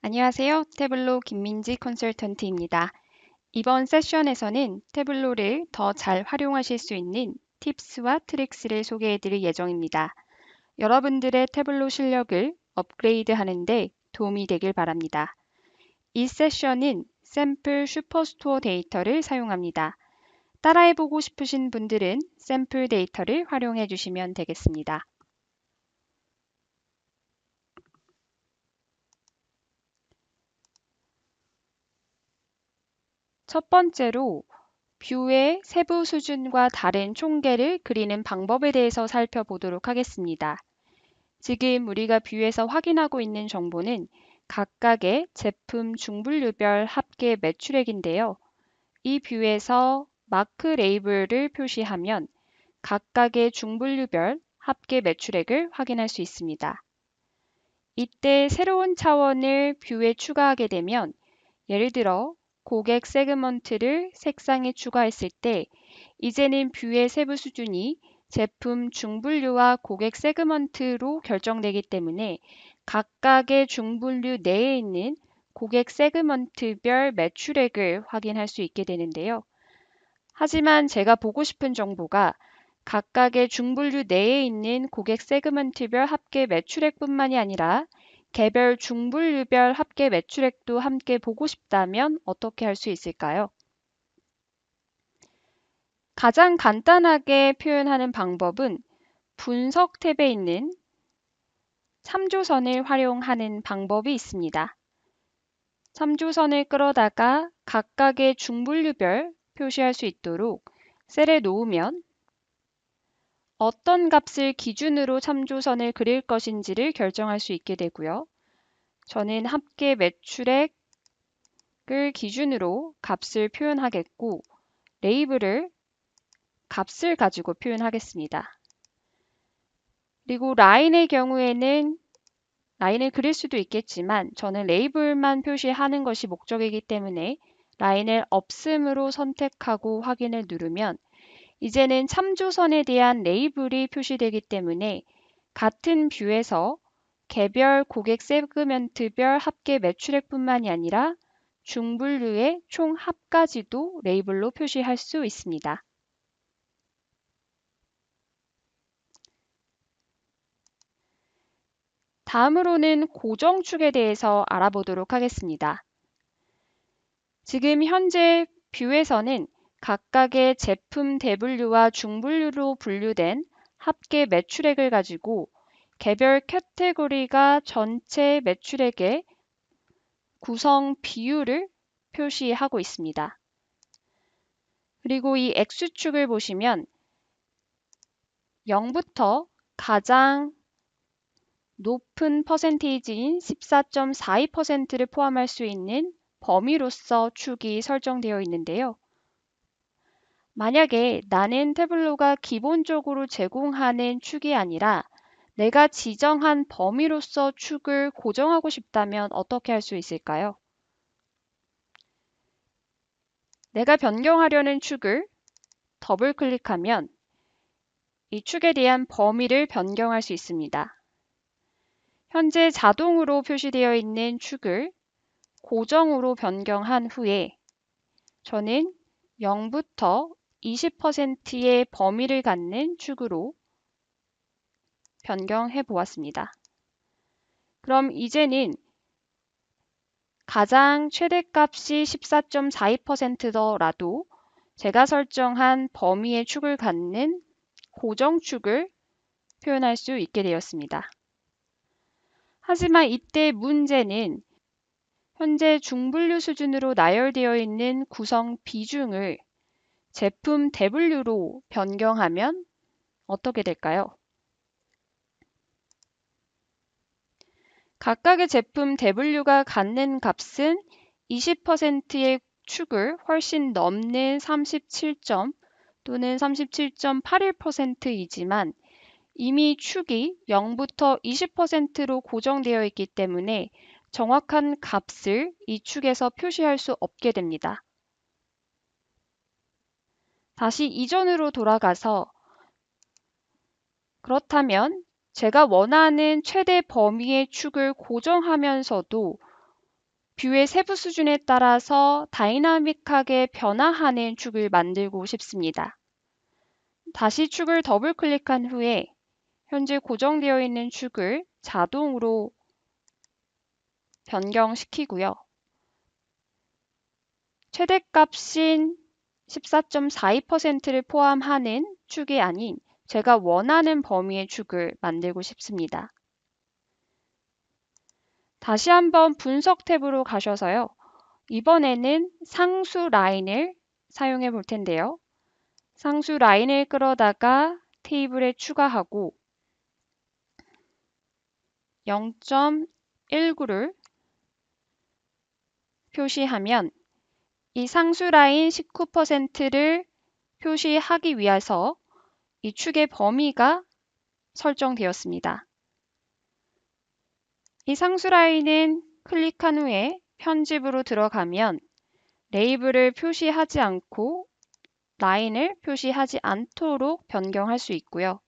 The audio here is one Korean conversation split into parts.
안녕하세요. 태블로 김민지 컨설턴트입니다. 이번 세션에서는 태블로를 더 잘 활용하실 수 있는 팁스와 트릭스를 소개해 드릴 예정입니다. 여러분들의 태블로 실력을 업그레이드 하는데 도움이 되길 바랍니다. 이 세션은 샘플 슈퍼스토어 데이터를 사용합니다. 따라해보고 싶으신 분들은 샘플 데이터를 활용해 주시면 되겠습니다. 첫 번째로 뷰의 세부 수준과 다른 총계를 그리는 방법에 대해서 살펴보도록 하겠습니다. 지금 우리가 뷰에서 확인하고 있는 정보는 각각의 제품 중분류별 합계 매출액인데요. 이 뷰에서 마크 레이블을 표시하면 각각의 중분류별 합계 매출액을 확인할 수 있습니다. 이때 새로운 차원을 뷰에 추가하게 되면 예를 들어 고객 세그먼트를 색상에 추가했을 때 이제는 뷰의 세부 수준이 제품 중분류와 고객 세그먼트로 결정되기 때문에 각각의 중분류 내에 있는 고객 세그먼트별 매출액을 확인할 수 있게 되는데요. 하지만 제가 보고 싶은 정보가 각각의 중분류 내에 있는 고객 세그먼트별 합계 매출액뿐만이 아니라 개별 중분류별 합계 매출액도 함께 보고 싶다면 어떻게 할 수 있을까요? 가장 간단하게 표현하는 방법은 분석 탭에 있는 참조선을 활용하는 방법이 있습니다. 참조선을 끌어다가 각각의 중분류별 표시할 수 있도록 셀에 놓으면 어떤 값을 기준으로 참조선을 그릴 것인지를 결정할 수 있게 되고요. 저는 합계 매출액을 기준으로 값을 표현하겠고 레이블을 값을 가지고 표현하겠습니다. 그리고 라인의 경우에는 라인을 그릴 수도 있겠지만 저는 레이블만 표시하는 것이 목적이기 때문에 라인을 없음으로 선택하고 확인을 누르면 이제는 참조선에 대한 레이블이 표시되기 때문에 같은 뷰에서 개별 고객 세그먼트별 합계 매출액뿐만이 아니라 중분류의 총 합까지도 레이블로 표시할 수 있습니다. 다음으로는 고정축에 대해서 알아보도록 하겠습니다. 지금 현재 뷰에서는 각각의 제품 대분류와 중분류로 분류된 합계 매출액을 가지고 개별 카테고리가 전체 매출액의 구성 비율을 표시하고 있습니다. 그리고 이 X축을 보시면 0부터 가장 높은 퍼센테이지인 14.42%를 포함할 수 있는 범위로서 축이 설정되어 있는데요. 만약에 나는 태블로가 기본적으로 제공하는 축이 아니라 내가 지정한 범위로서 축을 고정하고 싶다면 어떻게 할 수 있을까요? 내가 변경하려는 축을 더블 클릭하면 이 축에 대한 범위를 변경할 수 있습니다. 현재 자동으로 표시되어 있는 축을 고정으로 변경한 후에 저는 0부터 20%의 범위를 갖는 축으로 변경해 보았습니다. 그럼 이제는 가장 최대값이 14.42%더라도 제가 설정한 범위의 축을 갖는 고정축을 표현할 수 있게 되었습니다. 하지만 이때 문제는 현재 중분류 수준으로 나열되어 있는 구성 비중을 제품 대분류로 변경하면 어떻게 될까요? 각각의 제품 대분류가 갖는 값은 20%의 축을 훨씬 넘는 37점 또는 37.81%이지만 이미 축이 0부터 20%로 고정되어 있기 때문에 정확한 값을 이 축에서 표시할 수 없게 됩니다. 다시 이전으로 돌아가서 그렇다면 제가 원하는 최대 범위의 축을 고정하면서도 뷰의 세부 수준에 따라서 다이나믹하게 변화하는 축을 만들고 싶습니다. 다시 축을 더블 클릭한 후에 현재 고정되어 있는 축을 자동으로 변경시키고요. 최대값인 14.42%를 포함하는 축이 아닌 제가 원하는 범위의 축을 만들고 싶습니다. 다시 한번 분석 탭으로 가셔서요. 이번에는 상수 라인을 사용해 볼 텐데요. 상수 라인을 끌어다가 테이블에 추가하고 0.19를 표시하면 이 상수 라인 19%를 표시하기 위해서 이 축의 범위가 설정되었습니다. 이 상수 라인은 클릭한 후에 편집으로 들어가면 레이블을 표시하지 않고 라인을 표시하지 않도록 변경할 수 있고요.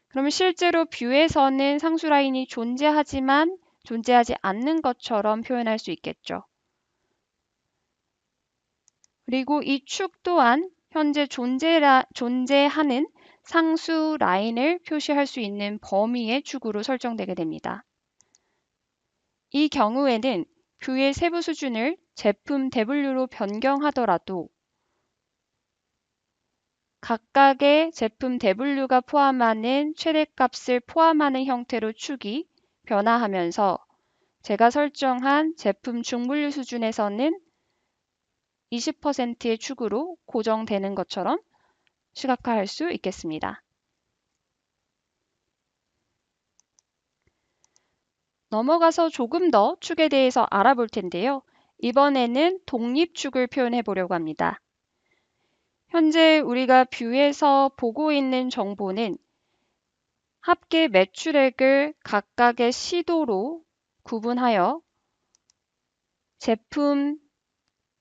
그러면 실제로 뷰에서는 상수 라인이 존재하지만 존재하지 않는 것처럼 표현할 수 있겠죠. 그리고 이 축 또한 현재 존재하는 상수 라인을 표시할 수 있는 범위의 축으로 설정되게 됩니다. 이 경우에는 뷰의 세부 수준을 제품 W로 변경하더라도 각각의 제품 W가 포함하는 최대값을 포함하는 형태로 축이 변화하면서 제가 설정한 제품 중분류 수준에서는 20%의 축으로 고정되는 것처럼 시각화할 수 있겠습니다. 넘어가서 조금 더 축에 대해서 알아볼 텐데요. 이번에는 독립축을 표현해 보려고 합니다. 현재 우리가 뷰에서 보고 있는 정보는 합계 매출액을 각각의 시도로 구분하여 제품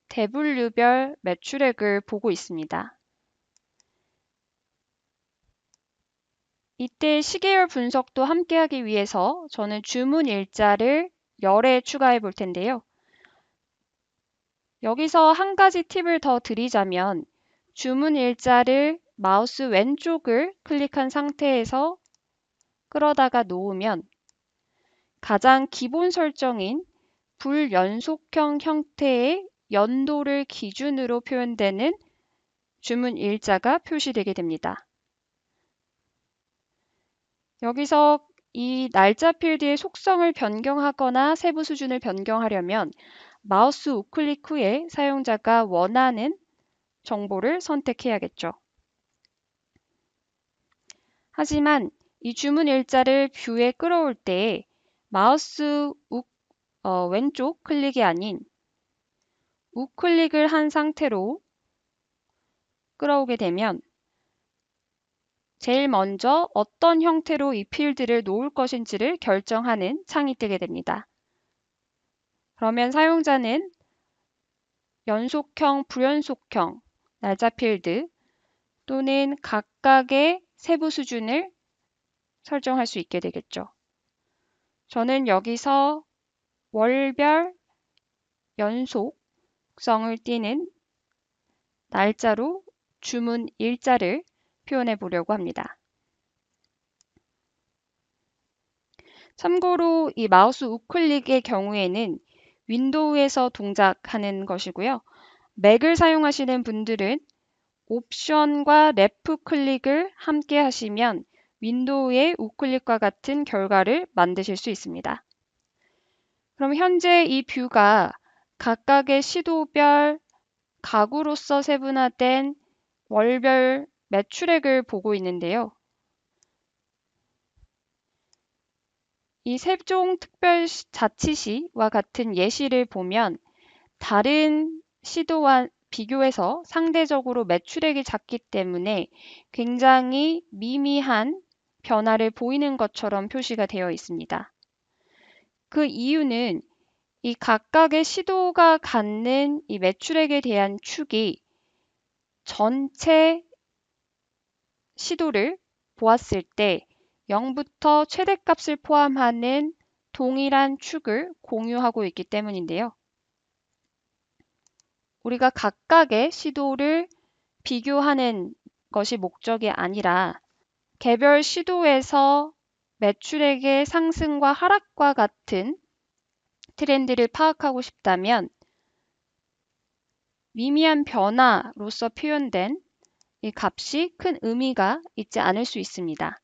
W별 매출액을 보고 있습니다. 이때 시계열 분석도 함께하기 위해서 저는 주문 일자를 열에 추가해 볼 텐데요. 여기서 한 가지 팁을 더 드리자면 주문 일자를 마우스 왼쪽을 클릭한 상태에서 끌어다가 놓으면 가장 기본 설정인 불연속형 형태의 연도를 기준으로 표현되는 주문 일자가 표시되게 됩니다. 여기서 이 날짜 필드의 속성을 변경하거나 세부 수준을 변경하려면 마우스 우클릭 후에 사용자가 원하는 정보를 선택해야겠죠. 하지만 이 주문 일자를 뷰에 끌어올 때 마우스 왼쪽 클릭이 아닌 우클릭을 한 상태로 끌어오게 되면 제일 먼저 어떤 형태로 이 필드를 놓을 것인지를 결정하는 창이 뜨게 됩니다. 그러면 사용자는 연속형, 불연속형, 날짜 필드 또는 각각의 세부 수준을 설정할 수 있게 되겠죠. 저는 여기서 월별 연속성을 띠는 날짜로 주문 일자를 표현해 보려고 합니다. 참고로 이 마우스 우클릭의 경우에는 윈도우에서 동작하는 것이고요. 맥을 사용하시는 분들은 옵션과 레프 클릭을 함께 하시면 윈도우의 우클릭과 같은 결과를 만드실 수 있습니다. 그럼 현재 이 뷰가 각각의 시도별 가구로서 세분화된 월별 매출액을 보고 있는데요. 이 세종특별자치시와 같은 예시를 보면 다른 시도와 비교해서 상대적으로 매출액이 작기 때문에 굉장히 미미한 변화를 보이는 것처럼 표시가 되어 있습니다. 그 이유는 이 각각의 시도가 갖는 이 매출액에 대한 축이 전체 시도를 보았을 때 0부터 최대값을 포함하는 동일한 축을 공유하고 있기 때문인데요. 우리가 각각의 시도를 비교하는 것이 목적이 아니라 개별 시도에서 매출액의 상승과 하락과 같은 트렌드를 파악하고 싶다면 미미한 변화로서 표현된 이 값이 큰 의미가 있지 않을 수 있습니다.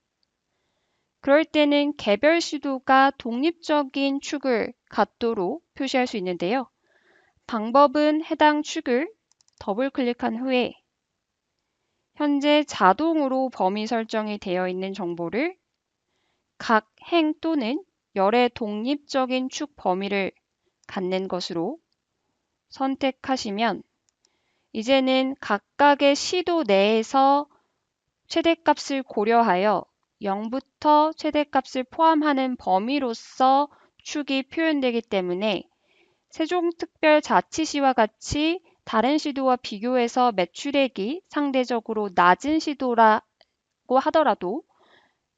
그럴 때는 개별 시도가 독립적인 축을 갖도록 표시할 수 있는데요. 방법은 해당 축을 더블 클릭한 후에 현재 자동으로 범위 설정이 되어 있는 정보를 각 행 또는 열의 독립적인 축 범위를 갖는 것으로 선택하시면 이제는 각각의 시도 내에서 최대값을 고려하여 0부터 최대값을 포함하는 범위로서 축이 표현되기 때문에 세종특별자치시와 같이 다른 시도와 비교해서 매출액이 상대적으로 낮은 시도라고 하더라도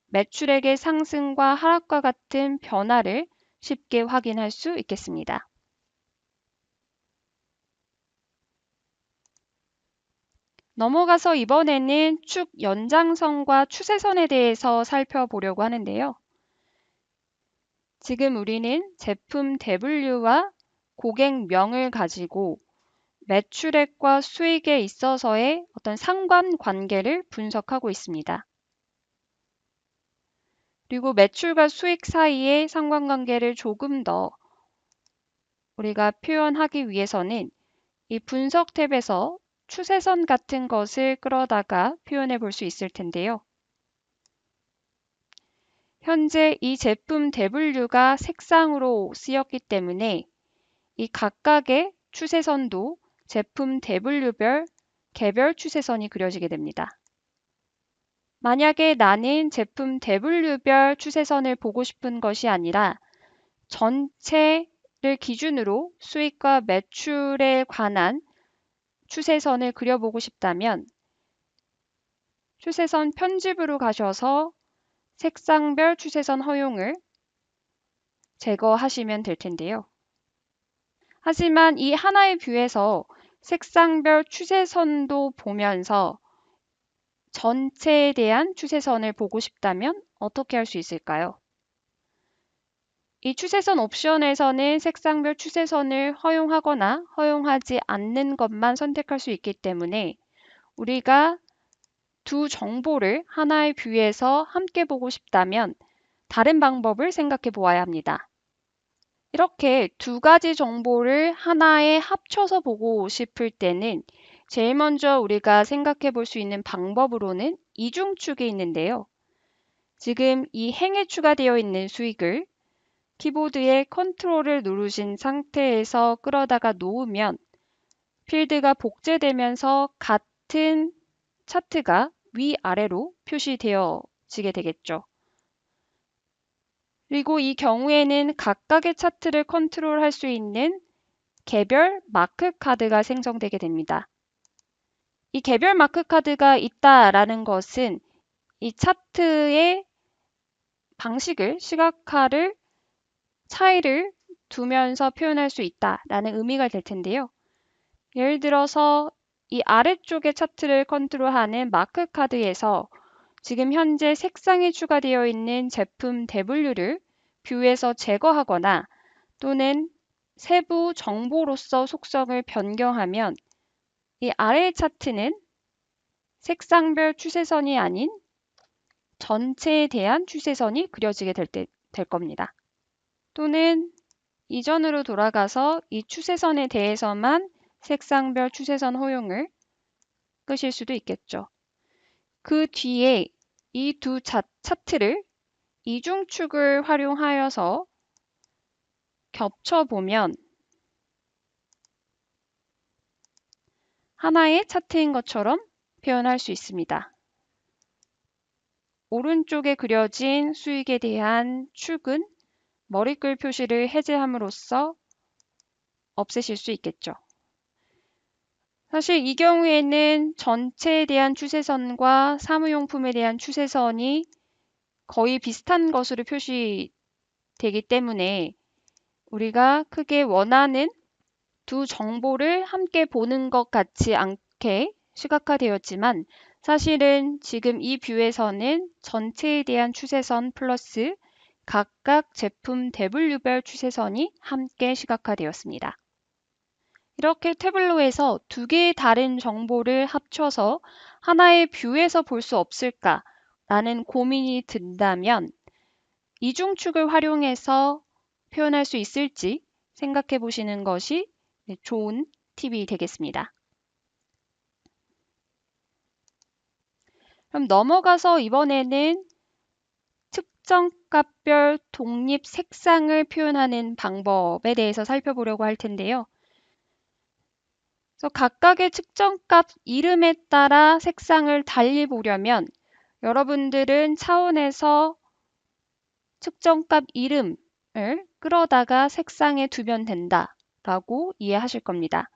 매출액의 상승과 하락과 같은 변화를 쉽게 확인할 수 있겠습니다. 넘어가서 이번에는 축 연장선과 추세선에 대해서 살펴보려고 하는데요. 지금 우리는 제품 W와 고객명을 가지고 매출액과 수익에 있어서의 어떤 상관관계를 분석하고 있습니다. 그리고 매출과 수익 사이의 상관관계를 조금 더 우리가 표현하기 위해서는 이 분석 탭에서 추세선 같은 것을 끌어다가 표현해 볼 수 있을 텐데요. 현재 이 제품 W가 색상으로 쓰였기 때문에 이 각각의 추세선도 제품 W별 개별 추세선이 그려지게 됩니다. 만약에 나는 제품 W별 추세선을 보고 싶은 것이 아니라 전체를 기준으로 수익과 매출에 관한 추세선을 그려보고 싶다면 추세선 편집으로 가셔서 색상별 추세선 허용을 제거하시면 될 텐데요. 하지만 이 하나의 뷰에서 색상별 추세선도 보면서 전체에 대한 추세선을 보고 싶다면 어떻게 할 수 있을까요? 이 추세선 옵션에서는 색상별 추세선을 허용하거나 허용하지 않는 것만 선택할 수 있기 때문에 우리가 두 정보를 하나의 뷰에서 함께 보고 싶다면 다른 방법을 생각해 보아야 합니다. 이렇게 두 가지 정보를 하나에 합쳐서 보고 싶을 때는 제일 먼저 우리가 생각해 볼 수 있는 방법으로는 이중축이 있는데요. 지금 이 행에 추가되어 있는 수익을 키보드의 컨트롤을 누르신 상태에서 끌어다가 놓으면 필드가 복제되면서 같은 차트가 위아래로 표시되어지게 되겠죠. 그리고 이 경우에는 각각의 차트를 컨트롤할 수 있는 개별 마크 카드가 생성되게 됩니다. 이 개별 마크 카드가 있다라는 것은 이 차트의 방식을, 시각화를, 차이를 두면서 표현할 수 있다라는 의미가 될 텐데요. 예를 들어서 이 아래쪽의 차트를 컨트롤하는 마크 카드에서 지금 현재 색상이 추가되어 있는 제품 W를 뷰에서 제거하거나 또는 세부 정보로서 속성을 변경하면 이 아래의 차트는 색상별 추세선이 아닌 전체에 대한 추세선이 그려지게 될 겁니다. 또는 이전으로 돌아가서 이 추세선에 대해서만 색상별 추세선 허용을 끄실 수도 있겠죠. 그 뒤에 이 두 차트를 이중축을 활용하여서 겹쳐보면 하나의 차트인 것처럼 표현할 수 있습니다. 오른쪽에 그려진 수익에 대한 축은 머리글 표시를 해제함으로써 없애실 수 있겠죠. 사실 이 경우에는 전체에 대한 추세선과 사무용품에 대한 추세선이 거의 비슷한 것으로 표시되어 되기 때문에 우리가 크게 원하는 두 정보를 함께 보는 것 같지 않게 시각화되었지만 사실은 지금 이 뷰에서는 전체에 대한 추세선 플러스 각각 제품 W별 추세선이 함께 시각화되었습니다. 이렇게 태블로에서 두 개의 다른 정보를 합쳐서 하나의 뷰에서 볼 수 없을까라는 고민이 든다면 이중축을 활용해서 표현할 수 있을지 생각해 보시는 것이 좋은 팁이 되겠습니다. 그럼 넘어가서 이번에는 특정 값별 독립 색상을 표현하는 방법에 대해서 살펴보려고 할 텐데요. 그래서 각각의 측정값 이름에 따라 색상을 달리 보려면 여러분들은 차원에서 측정값 이름을 끌어다가 색상에 두면 된다라고 이해하실 겁니다.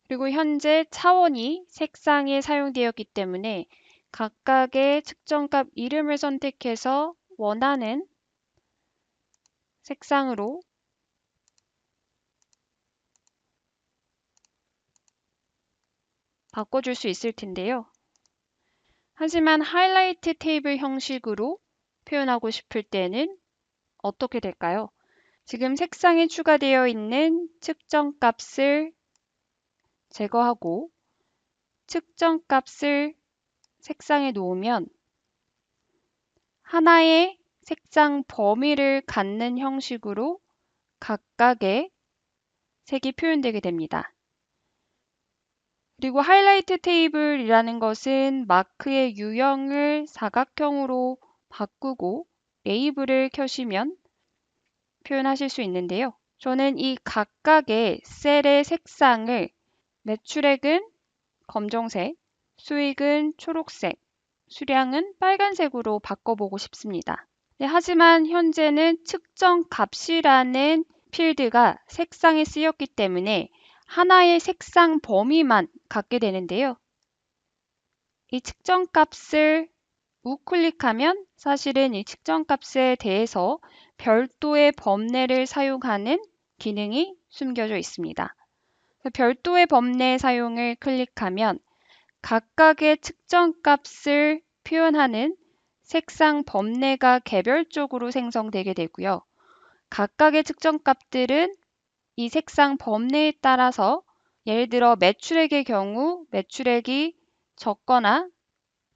그리고 현재 차원이 색상에 사용되었기 때문에 각각의 측정값 이름을 선택해서 원하는 색상으로 바꿔줄 수 있을 텐데요. 하지만 하이라이트 테이블 형식으로 표현하고 싶을 때는 어떻게 될까요? 지금 색상에 추가되어 있는 측정값을 제거하고 측정값을 색상에 놓으면 하나의 색상 범위를 갖는 형식으로 각각의 색이 표현되게 됩니다. 그리고 하이라이트 테이블이라는 것은 마크의 유형을 사각형으로 바꾸고 레이블을 켜시면 표현하실 수 있는데요. 저는 이 각각의 셀의 색상을 매출액은 검정색, 수익은 초록색, 수량은 빨간색으로 바꿔보고 싶습니다. 네, 하지만 현재는 측정 값이라는 필드가 색상에 쓰였기 때문에 하나의 색상 범위만 갖게 되는데요. 이 측정 값을 우클릭하면 사실은 이 측정 값에 대해서 별도의 범례를 사용하는 기능이 숨겨져 있습니다. 별도의 범례 사용을 클릭하면 각각의 측정 값을 표현하는 색상 범례가 개별적으로 생성되게 되고요. 각각의 측정 값들은 이 색상 범례에 따라서 예를 들어 매출액의 경우 매출액이 적거나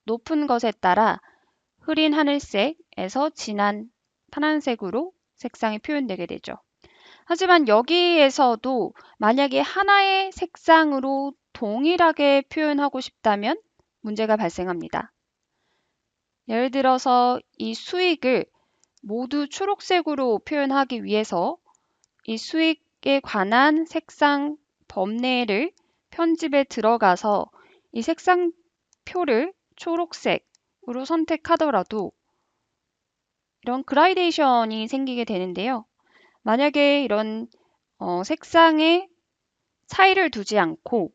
높은 것에 따라 흐린 하늘색에서 진한 파란색으로 색상이 표현되게 되죠. 하지만 여기에서도 만약에 하나의 색상으로 동일하게 표현하고 싶다면 문제가 발생합니다. 예를 들어서 이 수익을 모두 초록색으로 표현하기 위해서 이 수익에 관한 색상 범례를 편집에 들어가서 이 색상표를 초록색으로 선택하더라도 이런 그라데이션이 생기게 되는데요. 만약에 이런 색상의 차이를 두지 않고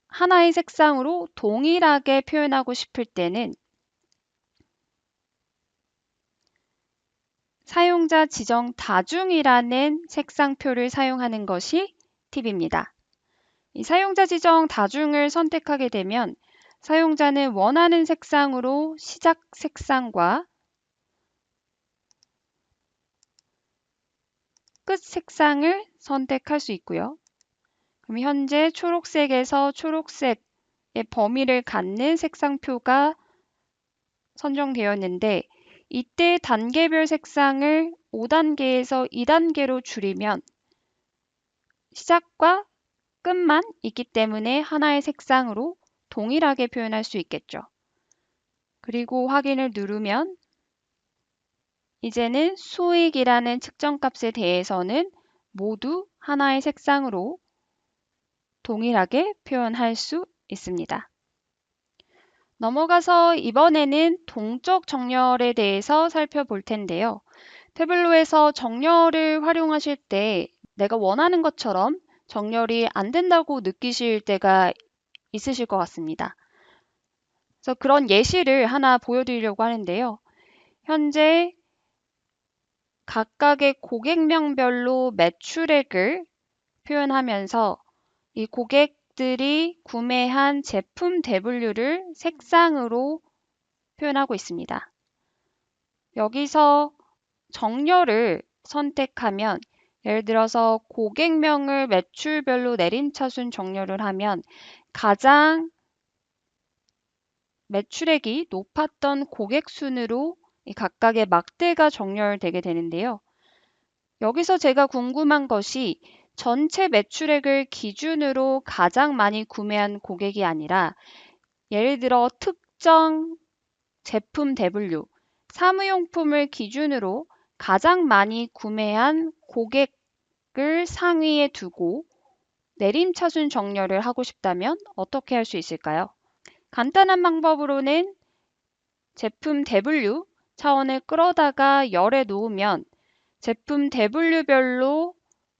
하나의 색상으로 동일하게 표현하고 싶을 때는 사용자 지정 다중이라는 색상표를 사용하는 것이 팁입니다. 이 사용자 지정 다중을 선택하게 되면 사용자는 원하는 색상으로 시작 색상과 끝 색상을 선택할 수 있고요. 그럼 현재 초록색에서 초록색의 범위를 갖는 색상표가 선정되었는데 이때 단계별 색상을 5단계에서 2단계로 줄이면 시작과 끝만 있기 때문에 하나의 색상으로 동일하게 표현할 수 있겠죠. 그리고 확인을 누르면 이제는 수익이라는 측정값에 대해서는 모두 하나의 색상으로 동일하게 표현할 수 있습니다. 넘어가서 이번에는 동적 정렬에 대해서 살펴볼 텐데요. 태블로에서 정렬을 활용하실 때 내가 원하는 것처럼 정렬이 안 된다고 느끼실 때가 있으실 것 같습니다. 그래서 그런 예시를 하나 보여드리려고 하는데요. 현재 각각의 고객명별로 매출액을 표현하면서 이 고객들이 구매한 제품 대분류를 색상으로 표현하고 있습니다. 여기서 정렬을 선택하면 예를 들어서 고객명을 매출별로 내림차순 정렬을 하면 가장 매출액이 높았던 고객 순으로 이 각각의 막대가 정렬되게 되는데요. 여기서 제가 궁금한 것이 전체 매출액을 기준으로 가장 많이 구매한 고객이 아니라 예를 들어 특정 제품 대분류, 사무용품을 기준으로 가장 많이 구매한 고객을 상위에 두고 내림차순 정렬을 하고 싶다면 어떻게 할 수 있을까요? 간단한 방법으로는 제품 대분류 차원을 끌어다가 열에 놓으면 제품 대분류별로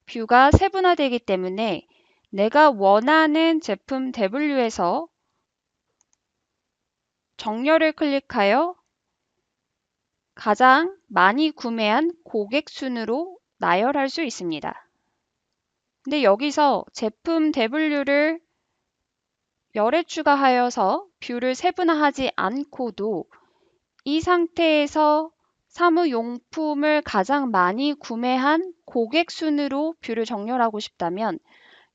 뷰가 세분화되기 때문에 내가 원하는 제품 대분류에서 정렬을 클릭하여 가장 많이 구매한 고객 순으로 나열할 수 있습니다. 근데 여기서 제품 대분류를 열에 추가하여서 뷰를 세분화하지 않고도 이 상태에서 사무용품을 가장 많이 구매한 고객 순으로 뷰를 정렬하고 싶다면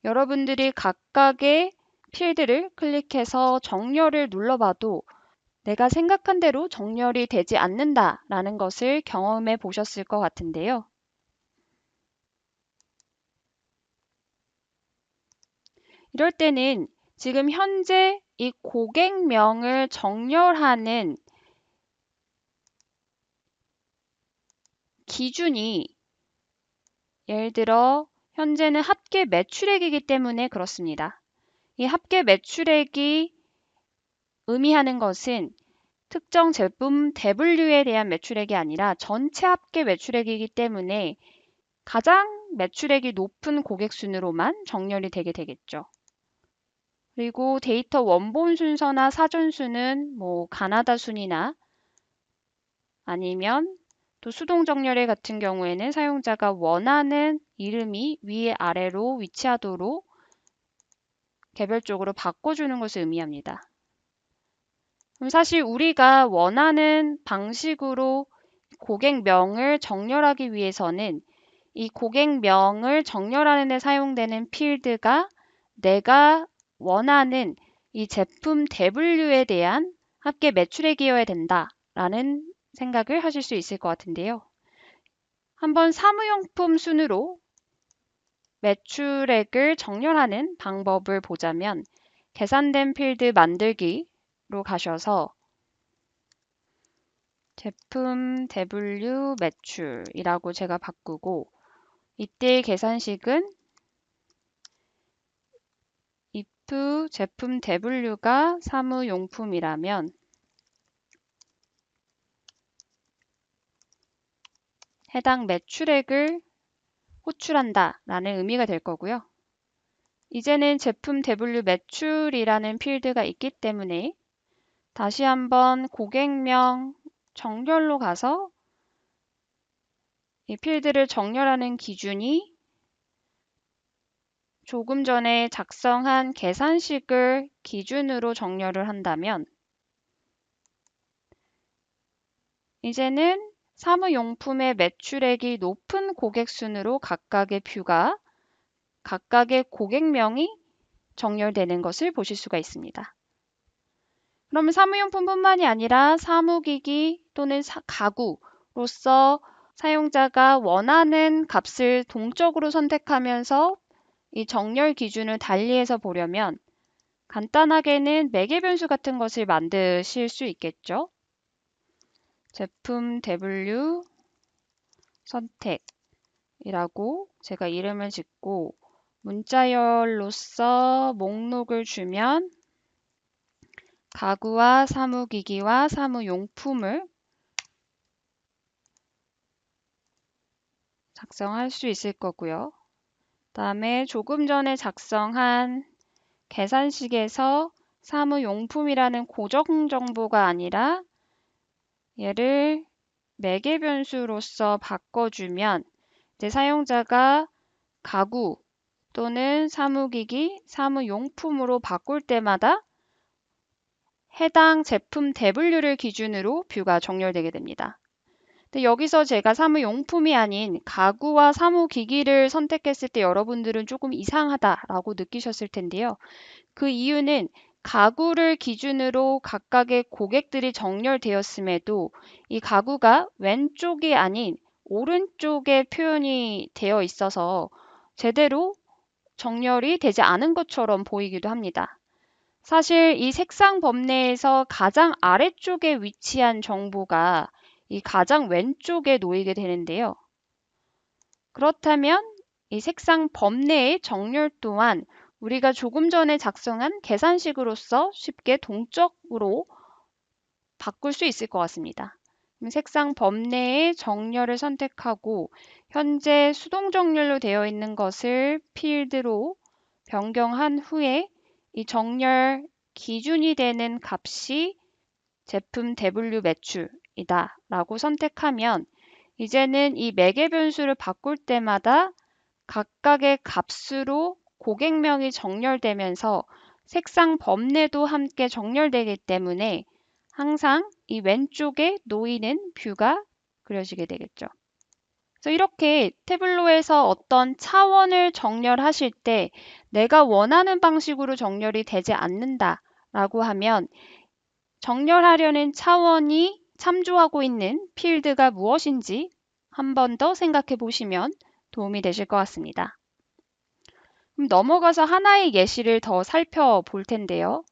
여러분들이 각각의 필드를 클릭해서 정렬을 눌러봐도 내가 생각한 대로 정렬이 되지 않는다라는 것을 경험해 보셨을 것 같은데요. 이럴 때는 지금 현재 이 고객명을 정렬하는 기준이 예를 들어 현재는 합계 매출액이기 때문에 그렇습니다. 이 합계 매출액이 의미하는 것은 특정 제품 대분류에 대한 매출액이 아니라 전체 합계 매출액이기 때문에 가장 매출액이 높은 고객 순으로만 정렬이 되게 되겠죠. 그리고 데이터 원본 순서나 사전 순은 가나다 순이나 아니면 또 수동 정렬의 같은 경우에는 사용자가 원하는 이름이 위 아래로 위치하도록 개별적으로 바꿔주는 것을 의미합니다. 그럼 사실 우리가 원하는 방식으로 고객명을 정렬하기 위해서는 이 고객명을 정렬하는 데 사용되는 필드가 내가 원하는 이 제품 대분류에 대한 합계 매출액이어야 된다라는 생각을 하실 수 있을 것 같은데요. 한번 사무용품 순으로 매출액을 정렬하는 방법을 보자면 계산된 필드 만들기로 가셔서 제품 대분류 매출이라고 제가 바꾸고 이때 계산식은 if 제품 대분류가 사무용품이라면 해당 매출액을 호출한다 라는 의미가 될 거고요. 이제는 제품 대분류 매출이라는 필드가 있기 때문에 다시 한번 고객명 정렬로 가서 이 필드를 정렬하는 기준이 조금 전에 작성한 계산식을 기준으로 정렬을 한다면 이제는 사무용품의 매출액이 높은 고객 순으로 각각의 뷰가 각각의 고객명이 정렬되는 것을 보실 수가 있습니다. 그러면 사무용품뿐만이 아니라 사무기기 또는 가구로서 사용자가 원하는 값을 동적으로 선택하면서 이 정렬 기준을 달리해서 보려면 간단하게는 매개 변수 같은 것을 만드실 수 있겠죠. 제품 대분류 선택이라고 제가 이름을 짓고 문자열로서 목록을 주면 가구와 사무기기와 사무용품을 작성할 수 있을 거고요. 다음에 조금 전에 작성한 계산식에서 사무용품이라는 고정 정보가 아니라 얘를 매개 변수로서 바꿔주면 이제 사용자가 가구 또는 사무기기, 사무용품으로 바꿀 때마다 해당 제품 대분류를 기준으로 뷰가 정렬되게 됩니다. 근데 여기서 제가 사무용품이 아닌 가구와 사무기기를 선택했을 때 여러분들은 조금 이상하다라고 느끼셨을 텐데요. 그 이유는 가구를 기준으로 각각의 고객들이 정렬되었음에도 이 가구가 왼쪽이 아닌 오른쪽에 표현이 되어 있어서 제대로 정렬이 되지 않은 것처럼 보이기도 합니다. 사실 이 색상 범내에서 가장 아래쪽에 위치한 정보가 이 가장 왼쪽에 놓이게 되는데요. 그렇다면 이 색상 범내의 정렬 또한 우리가 조금 전에 작성한 계산식으로서 쉽게 동적으로 바꿀 수 있을 것 같습니다. 색상 범내의 정렬을 선택하고 현재 수동 정렬로 되어 있는 것을 필드로 변경한 후에 이 정렬 기준이 되는 값이 제품 대분류 매출이다 라고 선택하면 이제는 이 매개 변수를 바꿀 때마다 각각의 값으로 고객명이 정렬되면서 색상 범례도 함께 정렬되기 때문에 항상 이 왼쪽에 놓이는 뷰가 그려지게 되겠죠. 그래서 이렇게 태블로에서 어떤 차원을 정렬하실 때 내가 원하는 방식으로 정렬이 되지 않는다라고 하면 정렬하려는 차원이 참조하고 있는 필드가 무엇인지 한 번 더 생각해 보시면 도움이 되실 것 같습니다. 그럼 넘어가서 하나의 예시를 더 살펴볼 텐데요.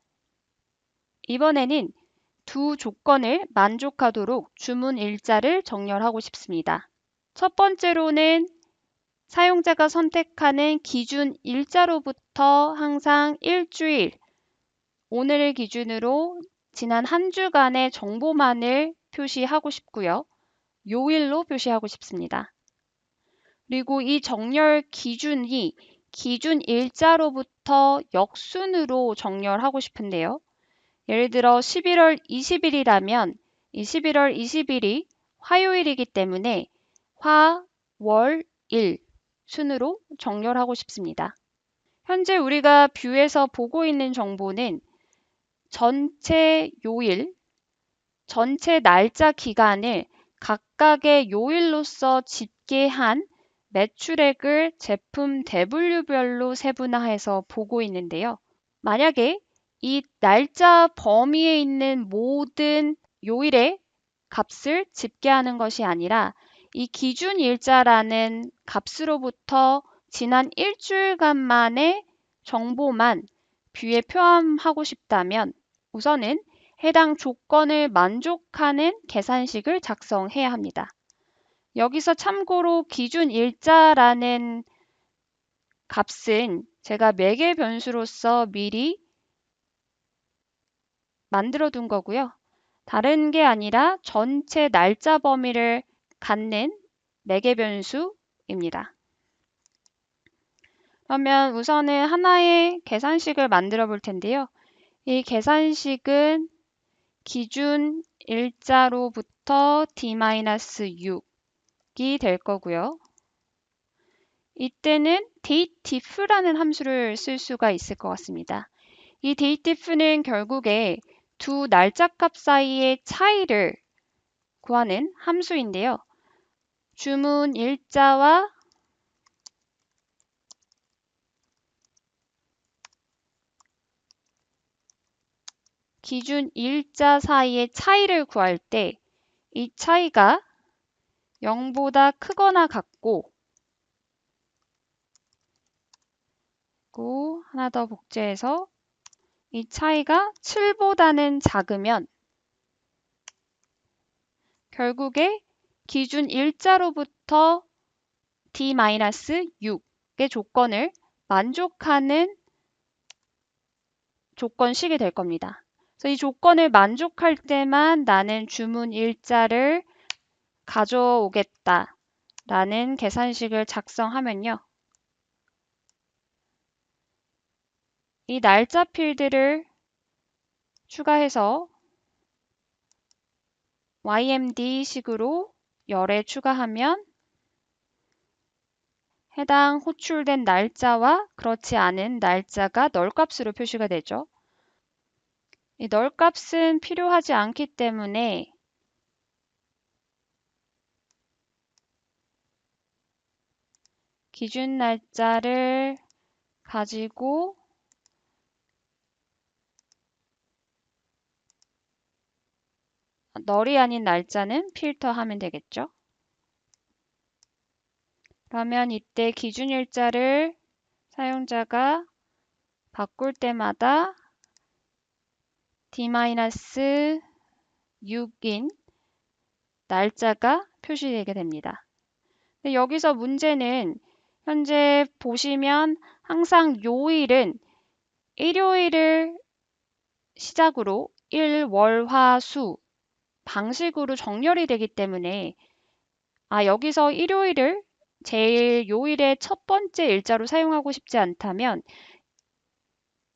이번에는 두 조건을 만족하도록 주문 일자를 정렬하고 싶습니다. 첫 번째로는 사용자가 선택하는 기준 일자로부터 항상 일주일, 오늘을 기준으로 지난 한 주간의 정보만을 표시하고 싶고요. 요일로 표시하고 싶습니다. 그리고 이 정렬 기준이 기준 일자로부터 역순으로 정렬하고 싶은데요. 예를 들어 11월 20일이라면 이 11월 20일이 화요일이기 때문에 화, 월, 일 순으로 정렬하고 싶습니다. 현재 우리가 뷰에서 보고 있는 정보는 전체 요일, 전체 날짜 기간을 각각의 요일로서 집계한 매출액을 제품 대분류별로 세분화해서 보고 있는데요. 만약에 이 날짜 범위에 있는 모든 요일의 값을 집계하는 것이 아니라 이 기준 일자라는 값으로부터 지난 일주일간만의 정보만 뷰에 포함하고 싶다면 우선은 해당 조건을 만족하는 계산식을 작성해야 합니다. 여기서 참고로 기준 일자라는 값은 제가 매개 변수로서 미리 만들어 둔 거고요. 다른 게 아니라 전체 날짜 범위를 갖는 매개 변수입니다. 그러면 우선은 하나의 계산식을 만들어 볼 텐데요. 이 계산식은 기준 일자로부터 d-6이 될 거고요. 이때는 dateif라는 함수를 쓸 수가 있을 것 같습니다. 이 dateif는 결국에 두 날짜 값 사이의 차이를 구하는 함수인데요. 주문 일자와 기준 일자 사이의 차이를 구할 때 이 차이가 0보다 크거나 같고 그리고 하나 더 복제해서 이 차이가 7보다는 작으면 결국에 기준 일자로부터 d-6의 조건을 만족하는 조건식이 될 겁니다. 그래서 이 조건을 만족할 때만 나는 주문 일자를 가져오겠다 라는 계산식을 작성하면요. 이 날짜 필드를 추가해서 YMD 식으로 열에 추가하면 해당 호출된 날짜와 그렇지 않은 날짜가 널값으로 표시가 되죠. 이 널값은 필요하지 않기 때문에 기준 날짜를 가지고 널이 아닌 날짜는 필터하면 되겠죠. 그러면 이때 기준일자를 사용자가 바꿀 때마다 D-6인 날짜가 표시되게 됩니다. 근데 여기서 문제는 현재 보시면 항상 요일은 일요일을 시작으로 일, 월, 화, 수 방식으로 정렬이 되기 때문에 여기서 일요일을 제일 요일의 첫 번째 일자로 사용하고 싶지 않다면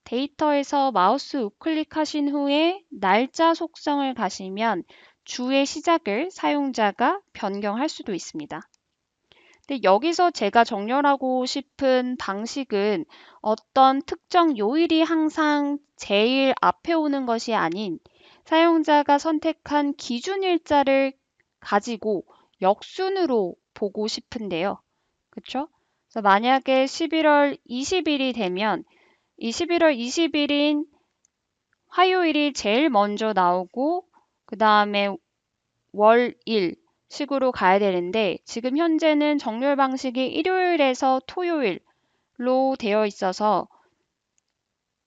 데이터에서 마우스 우클릭하신 후에 날짜 속성을 가시면 주의 시작을 사용자가 변경할 수도 있습니다. 근데 여기서 제가 정렬하고 싶은 방식은 어떤 특정 요일이 항상 제일 앞에 오는 것이 아닌 사용자가 선택한 기준일자를 가지고 역순으로 보고 싶은데요. 그쵸? 그래서 만약에 11월 20일이 되면 이 11월 20일인 화요일이 제일 먼저 나오고 그 다음에 월일 식으로 가야 되는데 지금 현재는 정렬 방식이 일요일에서 토요일로 되어 있어서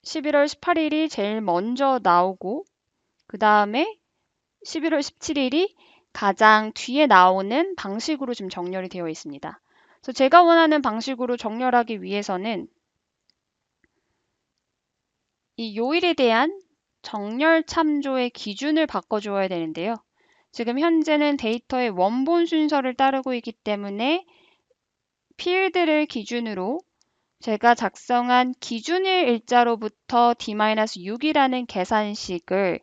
11월 18일이 제일 먼저 나오고 그 다음에 11월 17일이 가장 뒤에 나오는 방식으로 지금 정렬이 되어 있습니다. 그래서 제가 원하는 방식으로 정렬하기 위해서는 이 요일에 대한 정렬 참조의 기준을 바꿔줘야 되는데요. 지금 현재는 데이터의 원본 순서를 따르고 있기 때문에 필드를 기준으로 제가 작성한 기준일 일자로부터 D-6이라는 계산식을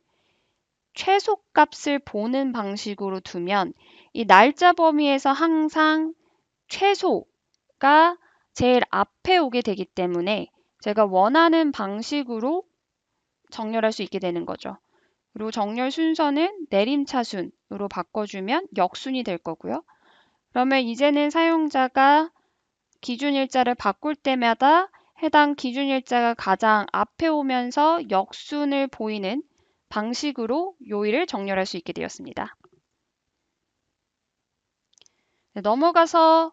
최소값을 보는 방식으로 두면 이 날짜 범위에서 항상 최소가 제일 앞에 오게 되기 때문에 제가 원하는 방식으로 정렬할 수 있게 되는 거죠. 그리고 정렬 순서는 내림차순으로 바꿔주면 역순이 될 거고요. 그러면 이제는 사용자가 기준일자를 바꿀 때마다 해당 기준일자가 가장 앞에 오면서 역순을 보이는 방식으로 요일을 정렬할 수 있게 되었습니다. 넘어가서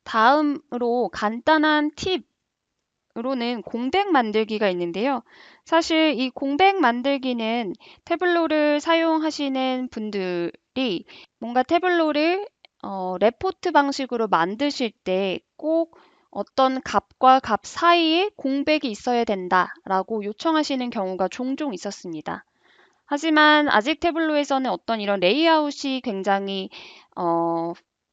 다음으로 간단한 팁으로는 공백 만들기가 있는데요. 사실 이 공백 만들기는 태블로를 사용하시는 분들이 뭔가 태블로를 레포트 방식으로 만드실 때 꼭 어떤 값과 값 사이에 공백이 있어야 된다라고 요청하시는 경우가 종종 있었습니다. 하지만 아직 태블로에서는 어떤 이런 레이아웃이 굉장히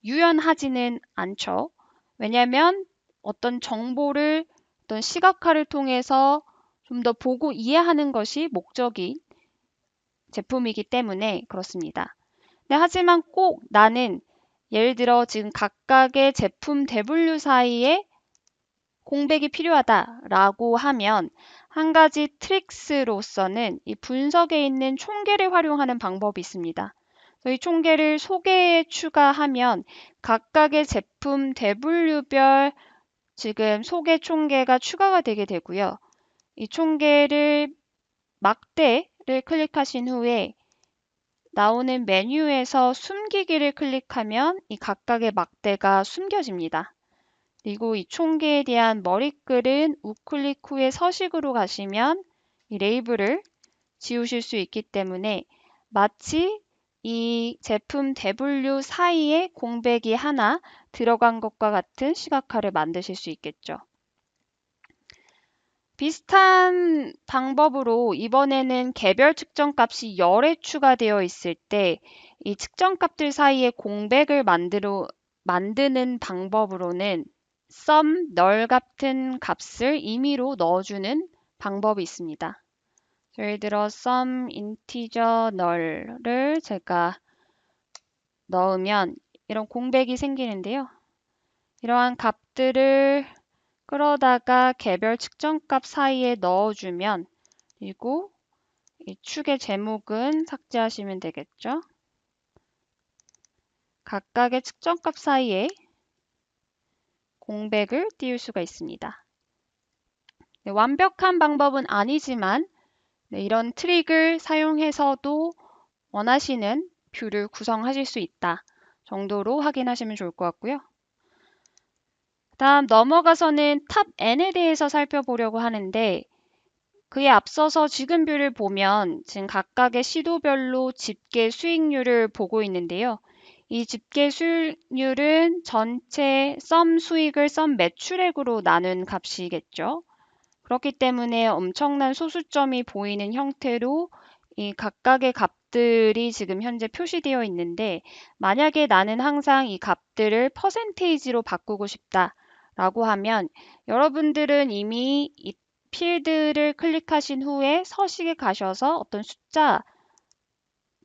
유연하지는 않죠. 왜냐하면 어떤 정보를 어떤 시각화를 통해서 좀 더 보고 이해하는 것이 목적인 제품이기 때문에 그렇습니다. 네, 하지만 꼭 나는 예를 들어 지금 각각의 제품 대분류 사이에 공백이 필요하다라고 하면 한 가지 트릭스로서는 이 분석에 있는 총계를 활용하는 방법이 있습니다. 이 총계를 소개에 추가하면 각각의 제품 대분류별 지금 소개 총계가 추가가 되게 되고요. 이 총계를 막대를 클릭하신 후에 나오는 메뉴에서 숨기기를 클릭하면 이 각각의 막대가 숨겨집니다. 그리고 이 총계에 대한 머리글은 우클릭 후에 서식으로 가시면 이 레이블을 지우실 수 있기 때문에 마치 이 제품 대분류 사이에 공백이 하나 들어간 것과 같은 시각화를 만드실 수 있겠죠. 비슷한 방법으로 이번에는 개별 측정값이 열에 추가되어 있을 때 이 측정값들 사이에 공백을 만드는 방법으로는 sum, null 같은 값을 임의로 넣어주는 방법이 있습니다. 예를 들어 sum integer null을 제가 넣으면 이런 공백이 생기는데요. 이러한 값들을 끌어다가 개별 측정값 사이에 넣어주면, 그리고 이 축의 제목은 삭제하시면 되겠죠. 각각의 측정값 사이에 공백을 띄울 수가 있습니다. 네, 완벽한 방법은 아니지만 이런 트릭을 사용해서도 원하시는 뷰를 구성하실 수 있다 정도로 확인하시면 좋을 것 같고요. 다음 넘어가서는 탑 N에 대해서 살펴보려고 하는데, 그에 앞서서 지금 뷰를 보면 지금 각각의 시도별로 집계 수익률을 보고 있는데요. 이 집계 수익률은 전체 썸 수익을 썸 매출액으로 나눈 값이겠죠. 그렇기 때문에 엄청난 소수점이 보이는 형태로 이 각각의 값들이 지금 현재 표시되어 있는데, 만약에 나는 항상 이 값들을 퍼센테이지로 바꾸고 싶다라고 하면 여러분들은 이미 이 필드를 클릭하신 후에 서식에 가셔서 어떤 숫자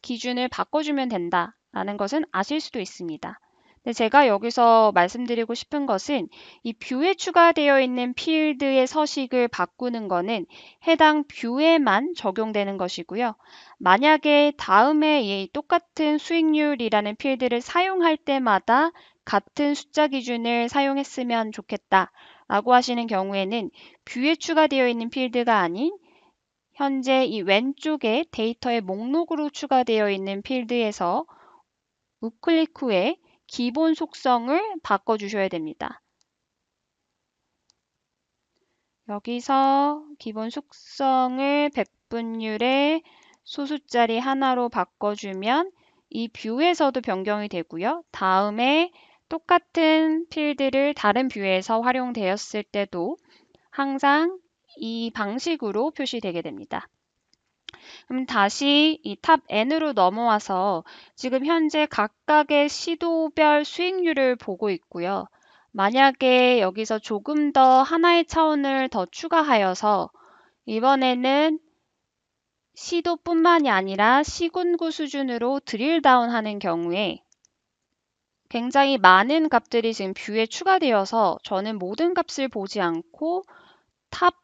기준을 바꿔주면 된다라는 것은 아실 수도 있습니다. 근데 제가 여기서 말씀드리고 싶은 것은 이 뷰에 추가되어 있는 필드의 서식을 바꾸는 것은 해당 뷰에만 적용되는 것이고요. 만약에 다음에 이 똑같은 수익률이라는 필드를 사용할 때마다 같은 숫자 기준을 사용했으면 좋겠다라고 하시는 경우에는 뷰에 추가되어 있는 필드가 아닌 현재 이 왼쪽에 데이터의 목록으로 추가되어 있는 필드에서 우클릭 후에 기본 속성을 바꿔주셔야 됩니다. 여기서 기본 속성을 백분율의 소수자리 하나로 바꿔주면 이 뷰에서도 변경이 되고요. 다음에 똑같은 필드를 다른 뷰에서 활용되었을 때도 항상 이 방식으로 표시되게 됩니다. 그럼 다시 이 탑 N으로 넘어와서 지금 현재 각각의 시도별 수익률을 보고 있고요. 만약에 여기서 조금 더 하나의 차원을 더 추가하여서 이번에는 시도뿐만이 아니라 시군구 수준으로 드릴 다운하는 경우에 굉장히 많은 값들이 지금 뷰에 추가되어서 저는 모든 값을 보지 않고 탑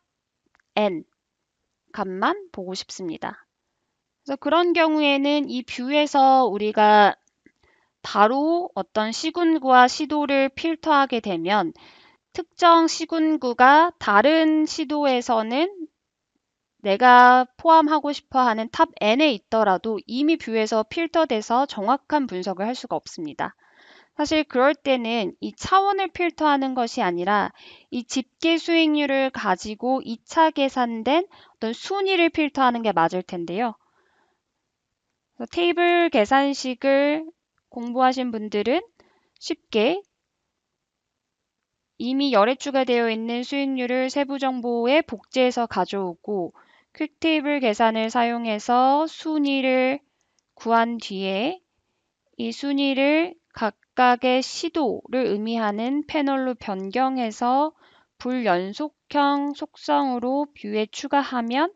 N 값만 보고 싶습니다. 그래서 그런 경우에는 이 뷰에서 우리가 바로 어떤 시군구와 시도를 필터하게 되면 특정 시군구가 다른 시도에서는 내가 포함하고 싶어 하는 탑 N에 있더라도 이미 뷰에서 필터돼서 정확한 분석을 할 수가 없습니다. 사실 그럴 때는 이 차원을 필터하는 것이 아니라 이 집계 수익률을 가지고 2차 계산된 어떤 순위를 필터하는 게 맞을 텐데요. 테이블 계산식을 공부하신 분들은 쉽게 이미 열에 추가되어 있는 수익률을 세부 정보에 복제해서 가져오고 퀵테이블 계산을 사용해서 순위를 구한 뒤에 이 순위를 각각의 시도를 의미하는 패널로 변경해서 불연속형 속성으로 뷰에 추가하면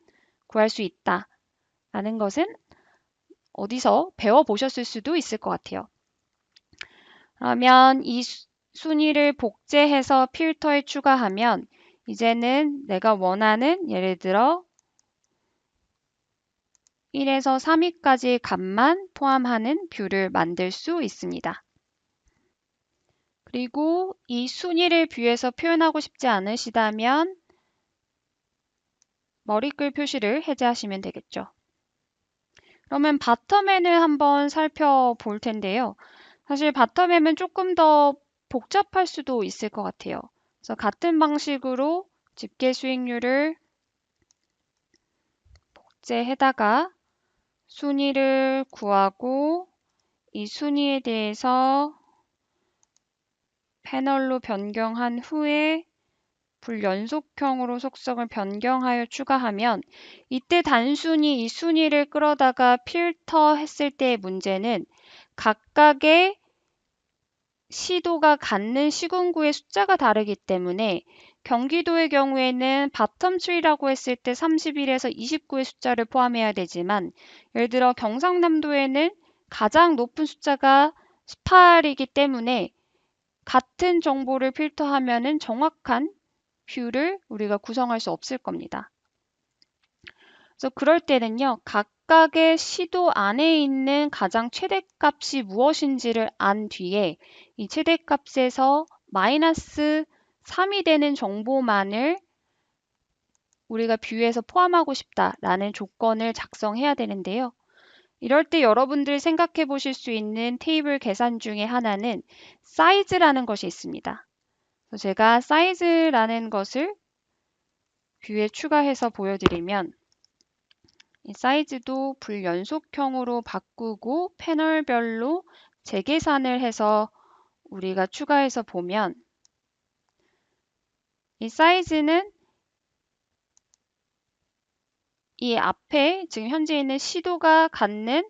구할 수 있다라는 것은 어디서 배워보셨을 수도 있을 것 같아요. 그러면 이 순위를 복제해서 필터에 추가하면 이제는 내가 원하는 예를 들어 1에서 3위까지의 값만 포함하는 뷰를 만들 수 있습니다. 그리고 이 순위를 뷰에서 표현하고 싶지 않으시다면 머리글 표시를 해제하시면 되겠죠. 그러면 바텀엔을 한번 살펴볼 텐데요. 사실 바텀엔은 조금 더 복잡할 수도 있을 것 같아요. 그래서 같은 방식으로 집계 수익률을 복제해다가 순위를 구하고 이 순위에 대해서 패널로 변경한 후에 불연속형으로 속성을 변경하여 추가하면 이때 단순히 이 순위를 끌어다가 필터했을 때의 문제는 각각의 시도가 갖는 시군구의 숫자가 다르기 때문에 경기도의 경우에는 바텀 트리라고 했을 때 31에서 29의 숫자를 포함해야 되지만 예를 들어 경상남도에는 가장 높은 숫자가 18이기 때문에 같은 정보를 필터하면은 정확한 뷰를 우리가 구성할 수 없을 겁니다. 그래서 그럴 때는요, 각각의 시도 안에 있는 가장 최대값이 무엇인지를 안 뒤에 이 최대값에서 마이너스 3이 되는 정보만을 우리가 뷰에서 포함하고 싶다라는 조건을 작성해야 되는데요. 이럴 때 여러분들이 생각해 보실 수 있는 테이블 계산 중에 하나는 사이즈라는 것이 있습니다. 그래서 제가 사이즈라는 것을 뷰에 추가해서 보여드리면 이 사이즈도 불연속형으로 바꾸고 패널별로 재계산을 해서 우리가 추가해서 보면 이 사이즈는 이 앞에 지금 현재 있는 시도가 갖는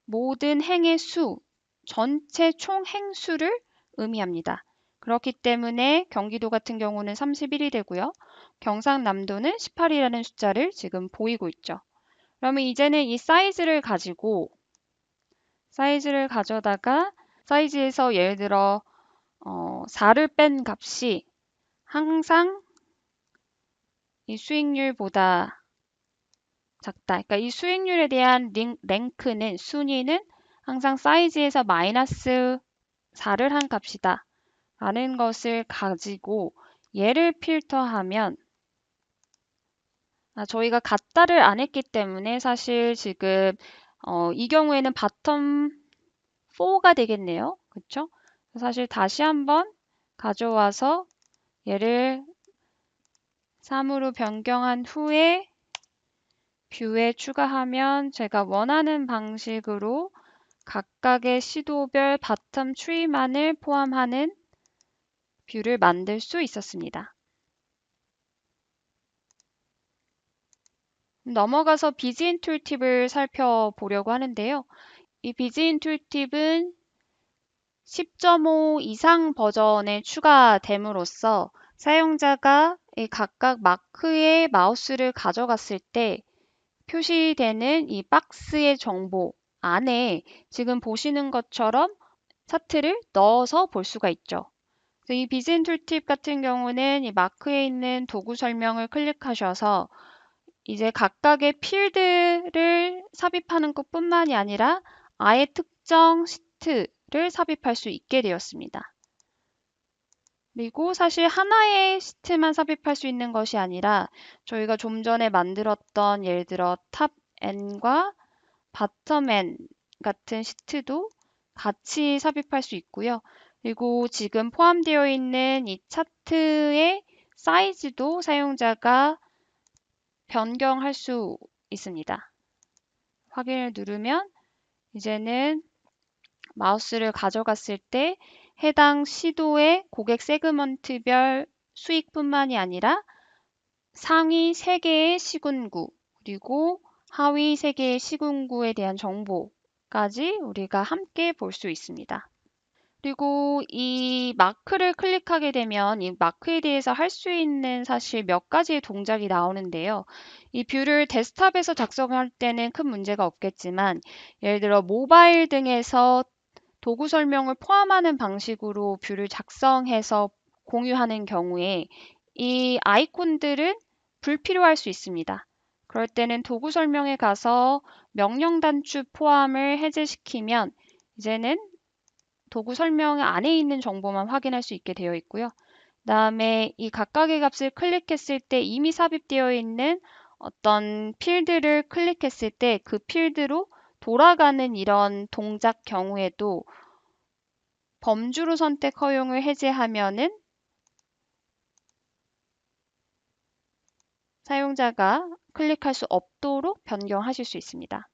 모든 행의 수, 전체 총 행수를 의미합니다. 그렇기 때문에 경기도 같은 경우는 31이 되고요. 경상남도는 18이라는 숫자를 지금 보이고 있죠. 그러면 이제는 이 사이즈를 가져다가 사이즈에서 예를 들어 4를 뺀 값이 항상 이 수익률보다 작다. 그러니까 이 수익률에 대한 랭크는 순위는 항상 사이즈에서 마이너스 4를 한 값이다. 라는 것을 가지고 얘를 필터하면 저희가 같다를 안 했기 때문에 사실 지금 이 경우에는 바텀 4가 되겠네요. 그렇죠? 사실 다시 한번 가져와서 얘를 3으로 변경한 후에 뷰에 추가하면 제가 원하는 방식으로 각각의 시도별 바텀 트리만을 포함하는 뷰를 만들 수 있었습니다. 넘어가서 비즈인 툴팁을 살펴보려고 하는데요. 이 비즈인 툴팁은 10.5 이상 버전에 추가됨으로써 사용자가 이 각각 마크에 마우스를 가져갔을 때 표시되는 이 박스의 정보 안에 지금 보시는 것처럼 차트를 넣어서 볼 수가 있죠. 이 비즈인 툴팁 같은 경우는 이 마크에 있는 도구 설명을 클릭하셔서 이제 각각의 필드를 삽입하는 것뿐만이 아니라 아예 특정 시트를 삽입할 수 있게 되었습니다. 그리고 사실 하나의 시트만 삽입할 수 있는 것이 아니라 저희가 좀 전에 만들었던 예를 들어 탑 N과 바텀 N 같은 시트도 같이 삽입할 수 있고요. 그리고 지금 포함되어 있는 이 차트의 사이즈도 사용자가 변경할 수 있습니다. 확인을 누르면 이제는 마우스를 가져갔을 때 해당 시도의 고객 세그먼트별 수익뿐만이 아니라 상위 3개의 시군구 그리고 하위 3개의 시군구에 대한 정보까지 우리가 함께 볼 수 있습니다. 그리고 이 마크를 클릭하게 되면 이 마크에 대해서 할 수 있는 사실 몇 가지의 동작이 나오는데요. 이 뷰를 데스크탑에서 작성할 때는 큰 문제가 없겠지만 예를 들어 모바일 등에서 도구 설명을 포함하는 방식으로 뷰를 작성해서 공유하는 경우에 이 아이콘들은 불필요할 수 있습니다. 그럴 때는 도구 설명에 가서 명령 단추 포함을 해제시키면 이제는 도구 설명 안에 있는 정보만 확인할 수 있게 되어 있고요. 그다음에 이 각각의 값을 클릭했을 때 이미 삽입되어 있는 어떤 필드를 클릭했을 때 그 필드로 돌아가는 이런 동작 경우에도 범주로 선택 허용을 해제하면은 사용자가 클릭할 수 없도록 변경하실 수 있습니다.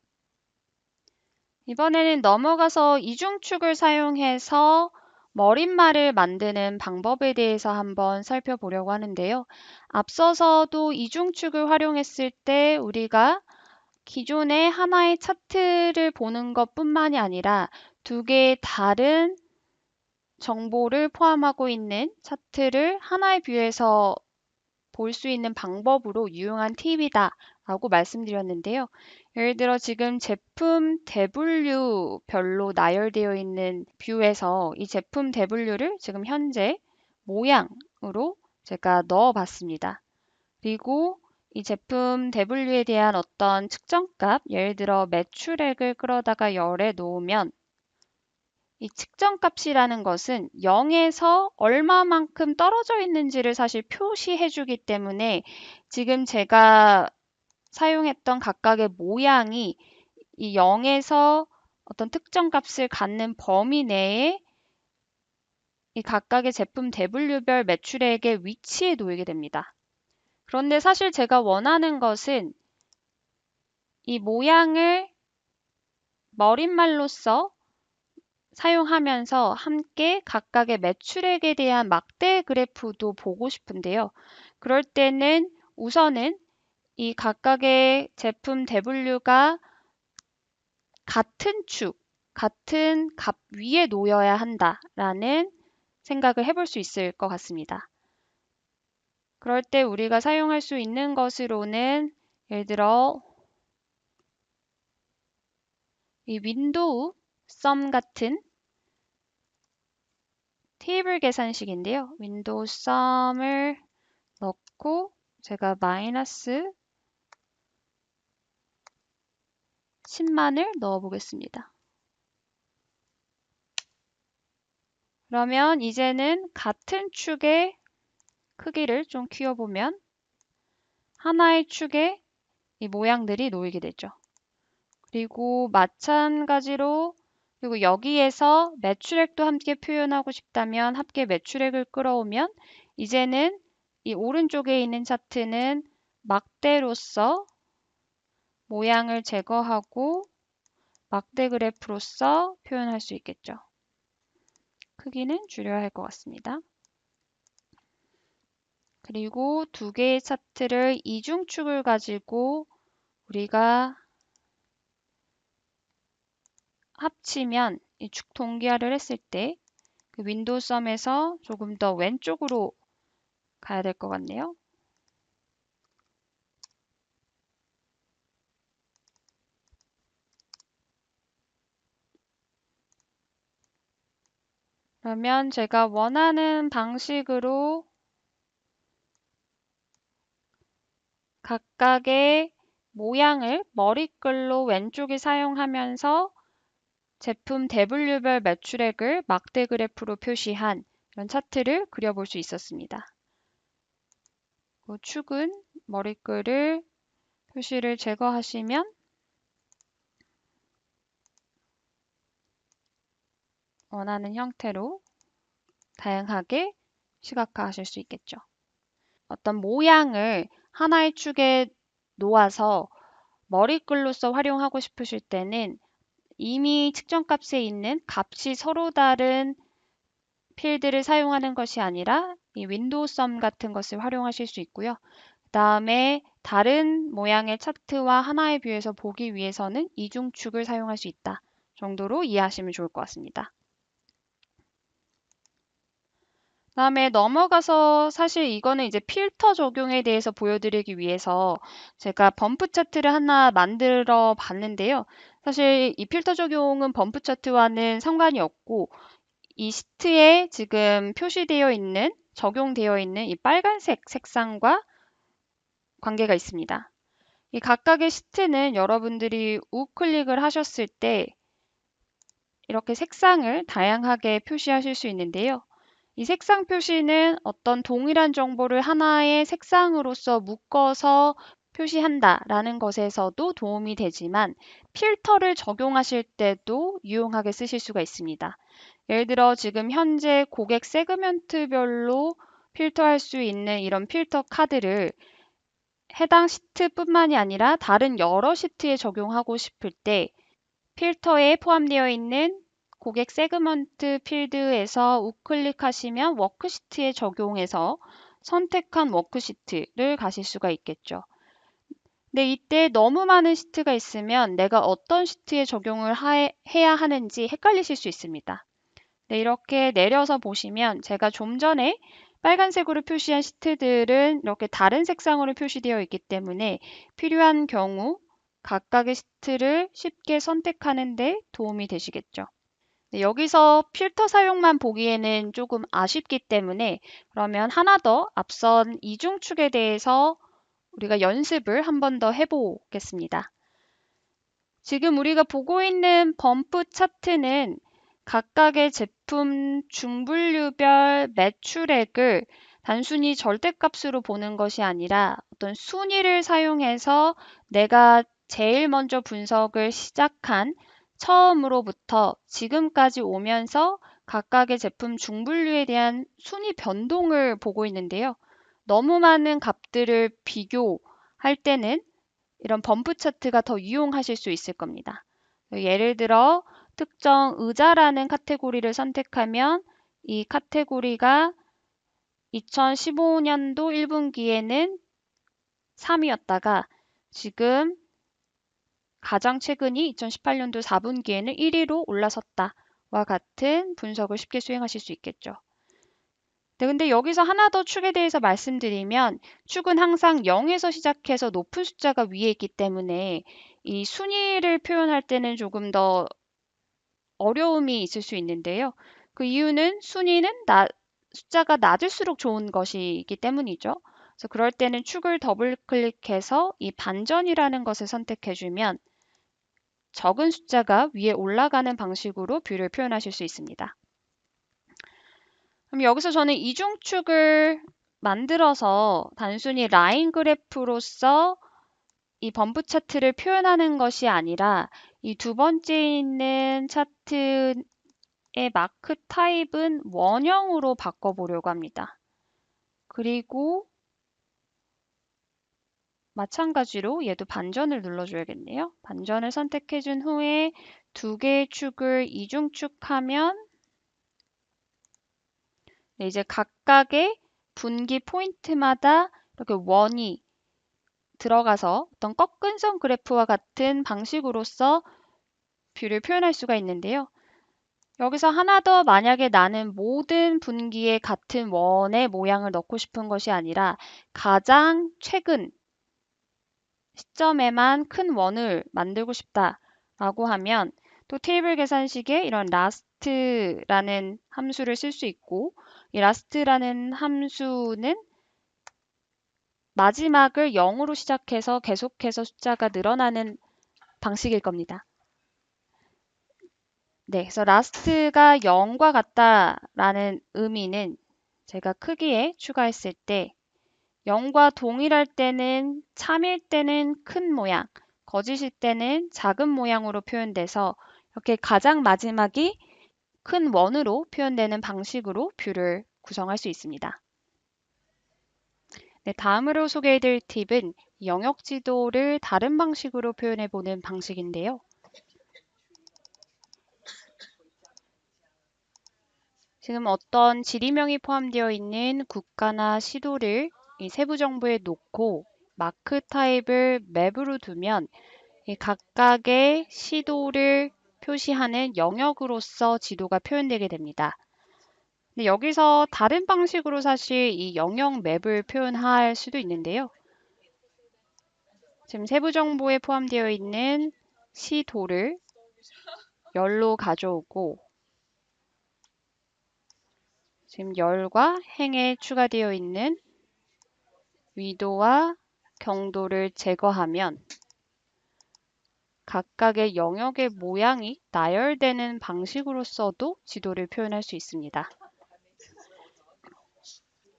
이번에는 넘어가서 이중축을 사용해서 머릿말을 만드는 방법에 대해서 한번 살펴보려고 하는데요. 앞서서도 이중축을 활용했을 때 우리가 기존의 하나의 차트를 보는 것뿐만이 아니라 두 개의 다른 정보를 포함하고 있는 차트를 하나의 뷰에서 볼 수 있는 방법으로 유용한 팁이다 라고 말씀드렸는데요. 예를 들어 지금 제품 대분류별로 나열되어 있는 뷰에서 이 제품 대분류를 지금 현재 모양으로 제가 넣어 봤습니다. 그리고 이 제품 대분류에 대한 어떤 측정값, 예를 들어 매출액을 끌어다가 열에 놓으면 이 측정값이라는 것은 0에서 얼마만큼 떨어져 있는지를 사실 표시해 주기 때문에 지금 제가 사용했던 각각의 모양이 이 0에서 어떤 특정 값을 갖는 범위 내에 이 각각의 제품 대분류별 매출액의 위치에 놓이게 됩니다. 그런데 사실 제가 원하는 것은 이 모양을 머릿말로써 사용하면서 함께 각각의 매출액에 대한 막대 그래프도 보고 싶은데요. 그럴 때는 우선은 이 각각의 제품 대분류가 같은 축, 같은 값 위에 놓여야 한다라는 생각을 해볼 수 있을 것 같습니다. 그럴 때 우리가 사용할 수 있는 것으로는 예를 들어 이 윈도우 썸 같은 테이블 계산식인데요. 윈도우 썸을 넣고 제가 마이너스 10만을 넣어 보겠습니다. 그러면 이제는 같은 축의 크기를 좀 키워보면 하나의 축에 이 모양들이 놓이게 되죠. 그리고 마찬가지로 그리고 여기에서 매출액도 함께 표현하고 싶다면 함께 매출액을 끌어오면 이제는 이 오른쪽에 있는 차트는 막대로서 모양을 제거하고 막대 그래프로서 표현할 수 있겠죠. 크기는 줄여야 할 것 같습니다. 그리고 두 개의 차트를 이중축을 가지고 우리가 합치면 이 축 동기화를 했을 때 그 윈도우 썸에서 조금 더 왼쪽으로 가야 될 것 같네요. 그러면 제가 원하는 방식으로 각각의 모양을 머리글로 왼쪽에 사용하면서 제품 대분류별 매출액을 막대 그래프로 표시한 이런 차트를 그려볼 수 있었습니다. 그 축은 머리글을 표시를 제거하시면 원하는 형태로 다양하게 시각화하실 수 있겠죠. 어떤 모양을 하나의 축에 놓아서 머리글로서 활용하고 싶으실 때는 이미 측정값에 있는 값이 서로 다른 필드를 사용하는 것이 아니라 이 윈도우 썸 같은 것을 활용하실 수 있고요. 그 다음에 다른 모양의 차트와 하나의 뷰에서 보기 위해서는 이중축을 사용할 수 있다 정도로 이해하시면 좋을 것 같습니다. 다음에 넘어가서 사실 이거는 이제 필터 적용에 대해서 보여드리기 위해서 제가 범프 차트를 하나 만들어 봤는데요. 사실 이 필터 적용은 범프 차트와는 상관이 없고 이 시트에 지금 표시되어 있는 적용되어 있는 이 빨간색 색상과 관계가 있습니다. 이 각각의 시트는 여러분들이 우클릭을 하셨을 때 이렇게 색상을 다양하게 표시하실 수 있는데요. 이 색상 표시는 어떤 동일한 정보를 하나의 색상으로서 묶어서 표시한다라는 것에서도 도움이 되지만 필터를 적용하실 때도 유용하게 쓰실 수가 있습니다. 예를 들어 지금 현재 고객 세그먼트별로 필터할 수 있는 이런 필터 카드를 해당 시트뿐만이 아니라 다른 여러 시트에 적용하고 싶을 때 필터에 포함되어 있는 고객 세그먼트 필드에서 우클릭하시면 워크시트에 적용해서 선택한 워크시트를 가실 수가 있겠죠. 근데 이때 너무 많은 시트가 있으면 내가 어떤 시트에 적용을 해야 하는지 헷갈리실 수 있습니다. 네, 이렇게 내려서 보시면 제가 좀 전에 빨간색으로 표시한 시트들은 이렇게 다른 색상으로 표시되어 있기 때문에 필요한 경우 각각의 시트를 쉽게 선택하는 데 도움이 되시겠죠. 네, 여기서 필터 사용만 보기에는 조금 아쉽기 때문에 그러면 하나 더 앞선 이중축에 대해서 우리가 연습을 한 번 더 해보겠습니다. 지금 우리가 보고 있는 범프 차트는 각각의 제품 중분류별 매출액을 단순히 절대값으로 보는 것이 아니라 어떤 순위를 사용해서 내가 제일 먼저 분석을 시작한 처음으로부터 지금까지 오면서 각각의 제품 중분류에 대한 순위 변동을 보고 있는데요. 너무 많은 값들을 비교할 때는 이런 범프 차트가 더 유용하실 수 있을 겁니다. 예를 들어 특정 의자라는 카테고리를 선택하면 이 카테고리가 2015년도 1분기에는 3위였다가 지금 가장 최근이 2018년도 4분기에는 1위로 올라섰다와 같은 분석을 쉽게 수행하실 수 있겠죠. 네, 근데 여기서 하나 더 축에 대해서 말씀드리면 축은 항상 0에서 시작해서 높은 숫자가 위에 있기 때문에 이 순위를 표현할 때는 조금 더 어려움이 있을 수 있는데요. 그 이유는 순위는 숫자가 낮을수록 좋은 것이기 때문이죠. 그래서 그럴 때는 축을 더블 클릭해서 이 반전이라는 것을 선택해주면 적은 숫자가 위에 올라가는 방식으로 뷰를 표현하실 수 있습니다. 그럼 여기서 저는 이중축을 만들어서 단순히 라인 그래프로서 이 범프 차트를 표현하는 것이 아니라 이 두 번째 있는 차트의 마크 타입은 원형으로 바꿔보려고 합니다. 그리고 마찬가지로 얘도 반전을 눌러줘야겠네요. 반전을 선택해준 후에 두 개의 축을 이중축하면 네, 이제 각각의 분기 포인트마다 이렇게 원이 들어가서 어떤 꺾은선 그래프와 같은 방식으로서 뷰를 표현할 수가 있는데요. 여기서 하나 더 만약에 나는 모든 분기에 같은 원의 모양을 넣고 싶은 것이 아니라 가장 최근 시점에만 큰 원을 만들고 싶다라고 하면 또 테이블 계산식에 이런 last라는 함수를 쓸 수 있고 이 last라는 함수는 마지막을 0으로 시작해서 계속해서 숫자가 늘어나는 방식일 겁니다. 네, 그래서 last가 0과 같다라는 의미는 제가 크기에 추가했을 때 0과 동일할 때는 참일 때는 큰 모양, 거짓일 때는 작은 모양으로 표현돼서 이렇게 가장 마지막이 큰 원으로 표현되는 방식으로 뷰를 구성할 수 있습니다. 네, 다음으로 소개해드릴 팁은 영역 지도를 다른 방식으로 표현해보는 방식인데요. 지금 어떤 지리명이 포함되어 있는 국가나 시도를 이 세부 정보에 놓고 마크 타입을 맵으로 두면 이 각각의 시도를 표시하는 영역으로서 지도가 표현되게 됩니다. 근데 여기서 다른 방식으로 사실 이 영역 맵을 표현할 수도 있는데요. 지금 세부 정보에 포함되어 있는 시도를 열로 가져오고 지금 열과 행에 추가되어 있는 위도와 경도를 제거하면 각각의 영역의 모양이 나열되는 방식으로서도 지도를 표현할 수 있습니다.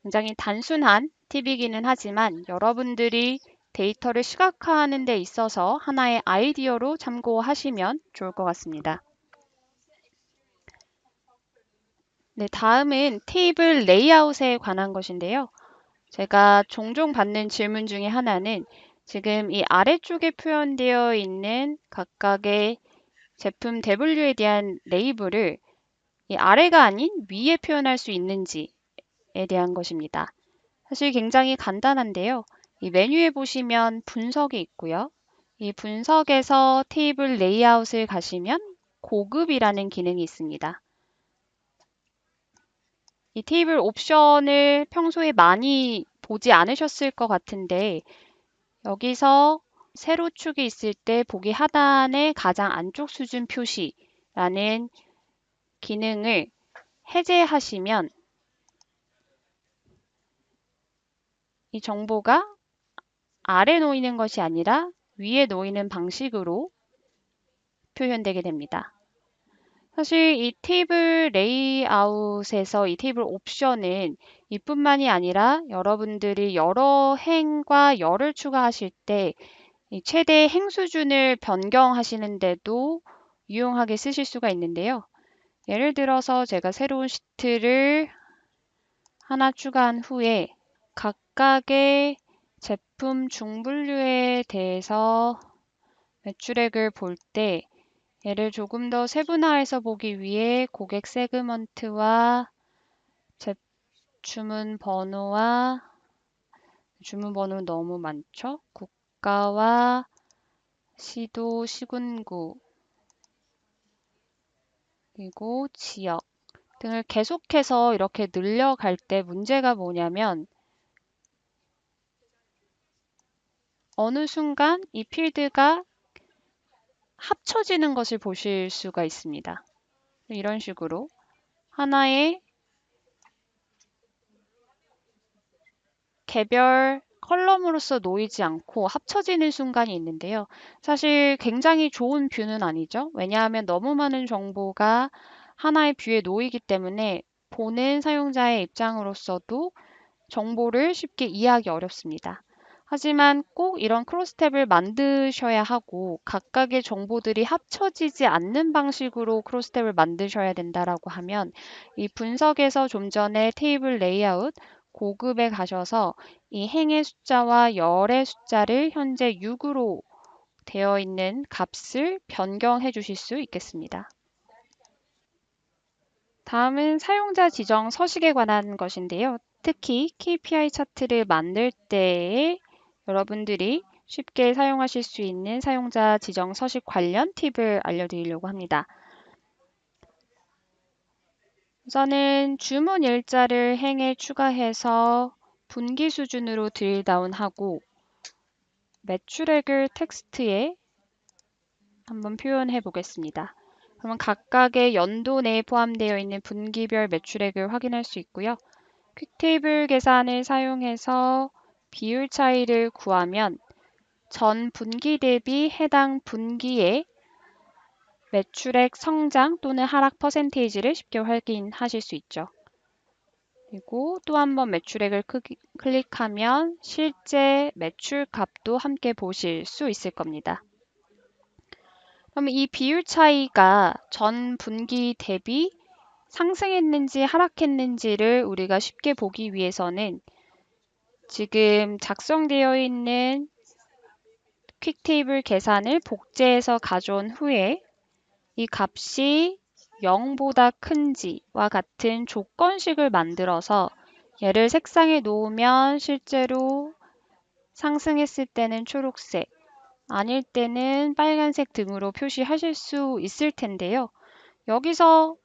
굉장히 단순한 팁이기는 하지만 여러분들이 데이터를 시각화하는 데 있어서 하나의 아이디어로 참고하시면 좋을 것 같습니다. 네, 다음은 테이블 레이아웃에 관한 것인데요. 제가 종종 받는 질문 중에 하나는 지금 이 아래쪽에 표현되어 있는 각각의 제품 W에 대한 레이블을 이 아래가 아닌 위에 표현할 수 있는지에 대한 것입니다. 사실 굉장히 간단한데요. 이 메뉴에 보시면 분석이 있고요. 이 분석에서 테이블 레이아웃을 가시면 고급이라는 기능이 있습니다. 이 테이블 옵션을 평소에 많이 보지 않으셨을 것 같은데 여기서 세로축이 있을 때 보기 하단의 가장 안쪽 수준 표시라는 기능을 해제하시면 이 정보가 아래 놓이는 것이 아니라 위에 놓이는 방식으로 표현되게 됩니다. 사실 이 테이블 레이아웃에서 이 테이블 옵션은 이뿐만이 아니라 여러분들이 여러 행과 열을 추가하실 때 이 최대 행 수준을 변경하시는데도 유용하게 쓰실 수가 있는데요. 예를 들어서 제가 새로운 시트를 하나 추가한 후에 각각의 제품 중분류에 대해서 매출액을 볼 때 얘를 조금 더 세분화해서 보기 위해 고객 세그먼트와 주문 번호와 주문 번호는 너무 많죠? 국가와 시도, 시군구, 그리고 지역 등을 계속해서 이렇게 늘려갈 때 문제가 뭐냐면 어느 순간 이 필드가 합쳐지는 것을 보실 수가 있습니다. 이런 식으로 하나의 개별 컬럼으로서 놓이지 않고 합쳐지는 순간이 있는데요. 사실 굉장히 좋은 뷰는 아니죠. 왜냐하면 너무 많은 정보가 하나의 뷰에 놓이기 때문에 보는 사용자의 입장으로서도 정보를 쉽게 이해하기 어렵습니다. 하지만 꼭 이런 크로스탭을 만드셔야 하고 각각의 정보들이 합쳐지지 않는 방식으로 크로스탭을 만드셔야 된다라고 하면 이 분석에서 좀 전에 테이블 레이아웃 고급에 가셔서 이 행의 숫자와 열의 숫자를 현재 6으로 되어 있는 값을 변경해 주실 수 있겠습니다. 다음은 사용자 지정 서식에 관한 것인데요. 특히 KPI 차트를 만들 때에 여러분들이 쉽게 사용하실 수 있는 사용자 지정 서식 관련 팁을 알려드리려고 합니다. 우선은 주문 일자를 행에 추가해서 분기 수준으로 드릴다운하고 매출액을 텍스트에 한번 표현해 보겠습니다. 그러면 각각의 연도 내에 포함되어 있는 분기별 매출액을 확인할 수 있고요. 퀵테이블 계산을 사용해서 비율 차이를 구하면 전 분기 대비 해당 분기의 매출액 성장 또는 하락 퍼센테이지를 쉽게 확인하실 수 있죠. 그리고 또 한 번 매출액을 클릭하면 실제 매출 값도 함께 보실 수 있을 겁니다. 그럼 이 비율 차이가 전 분기 대비 상승했는지 하락했는지를 우리가 쉽게 보기 위해서는 지금 작성되어 있는 퀵테이블 계산을 복제해서 가져온 후에 이 값이 0보다 큰지와 같은 조건식을 만들어서 얘를 색상에 놓으면 실제로 상승했을 때는 초록색, 아닐 때는 빨간색 등으로 표시하실 수 있을 텐데요. 여기서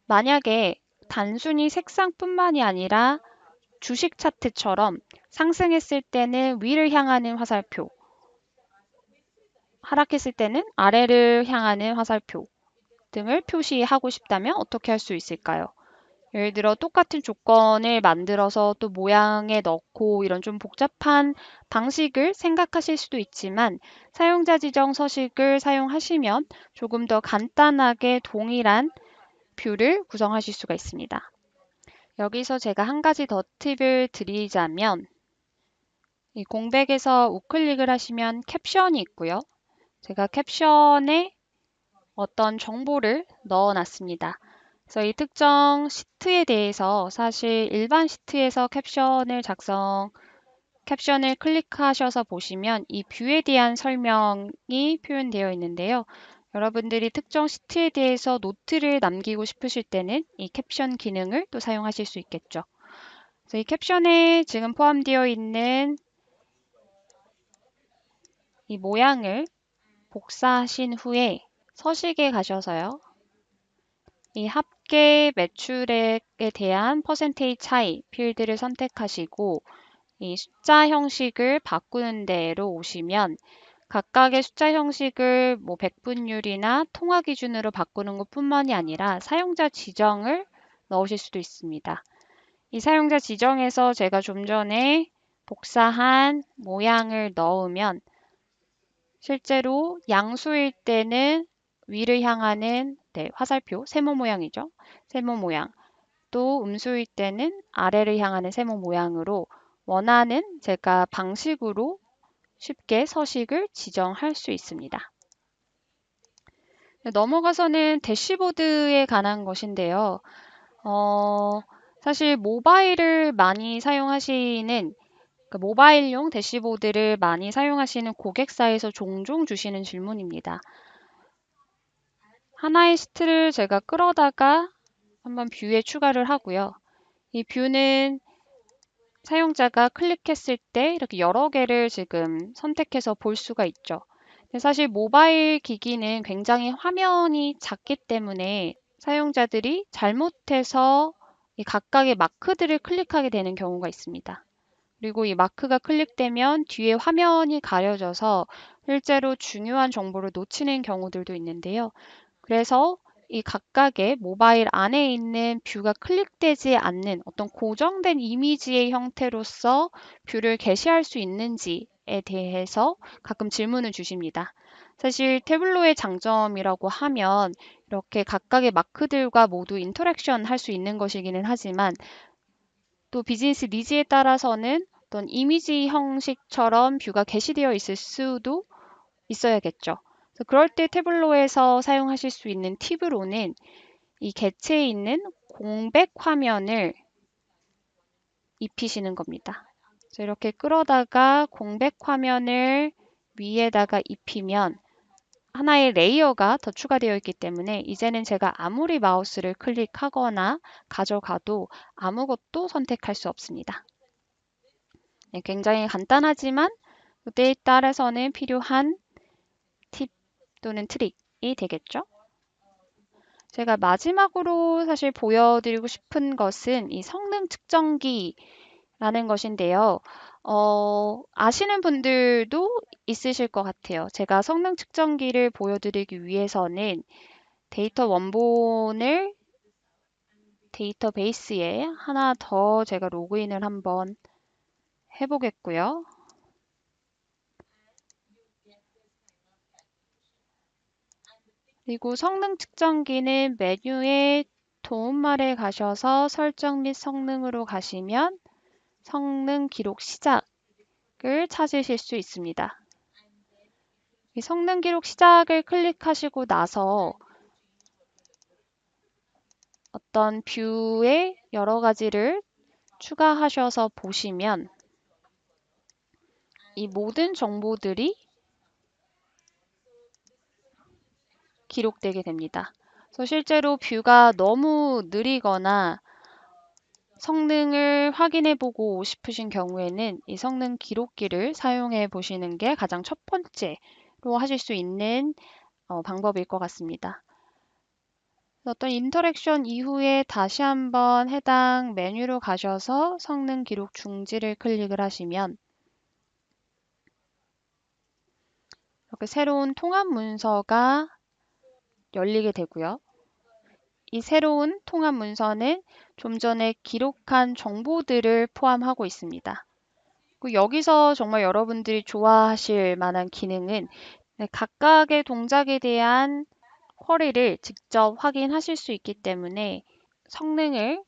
만약에 단순히 색상뿐만이 아니라 주식 차트처럼 상승했을 때는 위를 향하는 화살표, 하락했을 때는 아래를 향하는 화살표 등을 표시하고 싶다면 어떻게 할 수 있을까요? 예를 들어 똑같은 조건을 만들어서 또 모양에 넣고 이런 좀 복잡한 방식을 생각하실 수도 있지만 사용자 지정 서식을 사용하시면 조금 더 간단하게 동일한 뷰를 구성하실 수가 있습니다. 여기서 제가 한 가지 더 팁을 드리자면 이 공백에서 우클릭을 하시면 캡션이 있고요. 제가 캡션에 어떤 정보를 넣어놨습니다. 그래서 이 특정 시트에 대해서 사실 일반 시트에서 캡션을 클릭하셔서 보시면 이 뷰에 대한 설명이 표현되어 있는데요. 여러분들이 특정 시트에 대해서 노트를 남기고 싶으실 때는 이 캡션 기능을 또 사용하실 수 있겠죠. 그래서 이 캡션에 지금 포함되어 있는 이 모양을 복사하신 후에 서식에 가셔서요. 이 합계 매출액에 대한 퍼센테이지 차이 필드를 선택하시고 이 숫자 형식을 바꾸는 데로 오시면 각각의 숫자 형식을 뭐 백분율이나 통화 기준으로 바꾸는 것뿐만이 아니라 사용자 지정을 넣으실 수도 있습니다. 이 사용자 지정에서 제가 좀 전에 복사한 모양을 넣으면 실제로 양수일 때는 위를 향하는 화살표, 세모 모양이죠. 세모 모양. 또 음수일 때는 아래를 향하는 세모 모양으로 원하는 제가 방식으로 쉽게 서식을 지정할 수 있습니다. 넘어가서는 대시보드에 관한 것인데요. 사실 모바일을 많이 사용하시는 모바일용 대시보드를 많이 사용하시는 고객사에서 종종 주시는 질문입니다. 하나의 시트를 제가 끌어다가 한번 뷰에 추가를 하고요. 이 뷰는 사용자가 클릭했을 때 이렇게 여러 개를 지금 선택해서 볼 수가 있죠. 근데 사실 모바일 기기는 굉장히 화면이 작기 때문에 사용자들이 잘못해서 이 각각의 마크들을 클릭하게 되는 경우가 있습니다. 그리고 이 마크가 클릭되면 뒤에 화면이 가려져서 실제로 중요한 정보를 놓치는 경우들도 있는데요. 그래서 이 각각의 모바일 안에 있는 뷰가 클릭되지 않는 어떤 고정된 이미지의 형태로서 뷰를 게시할 수 있는지에 대해서 가끔 질문을 주십니다. 사실 태블로의 장점이라고 하면 이렇게 각각의 마크들과 모두 인터랙션 할 수 있는 것이기는 하지만 또 비즈니스 니즈에 따라서는 어떤 이미지 형식처럼 뷰가 게시되어 있을 수도 있어야겠죠. 그럴 때 태블로에서 사용하실 수 있는 팁으로는 이 개체에 있는 공백 화면을 입히시는 겁니다. 그래서 이렇게 끌어다가 공백 화면을 위에다가 입히면 하나의 레이어가 더 추가되어 있기 때문에 이제는 제가 아무리 마우스를 클릭하거나 가져가도 아무것도 선택할 수 없습니다. 네, 굉장히 간단하지만 때에 따라서는 필요한 팁 또는 트릭이 되겠죠. 제가 마지막으로 사실 보여드리고 싶은 것은 이 성능 측정기라는 것인데요. 아시는 분들도 있으실 것 같아요. 제가 성능 측정기를 보여드리기 위해서는 데이터 원본을 데이터베이스에 하나 더 제가 로그인을 한번 해보겠고요. 그리고 성능 측정기는 메뉴의 도움말에 가셔서 설정 및 성능으로 가시면 성능 기록 시작을 찾으실 수 있습니다. 이 성능 기록 시작을 클릭하시고 나서 어떤 뷰에 여러 가지를 추가하셔서 보시면 이 모든 정보들이 기록되게 됩니다. 그래서 실제로 뷰가 너무 느리거나 성능을 확인해 보고 싶으신 경우에는 이 성능 기록기를 사용해 보시는 게 가장 첫 번째로 하실 수 있는 방법일 것 같습니다. 어떤 인터랙션 이후에 다시 한번 해당 메뉴로 가셔서 성능 기록 중지를 클릭을 하시면 이렇게 새로운 통합 문서가 열리게 되고요. 이 새로운 통합 문서는 좀 전에 기록한 정보들을 포함하고 있습니다. 여기서 정말 여러분들이 좋아하실 만한 기능은 각각의 동작에 대한 쿼리를 직접 확인하실 수 있기 때문에 성능을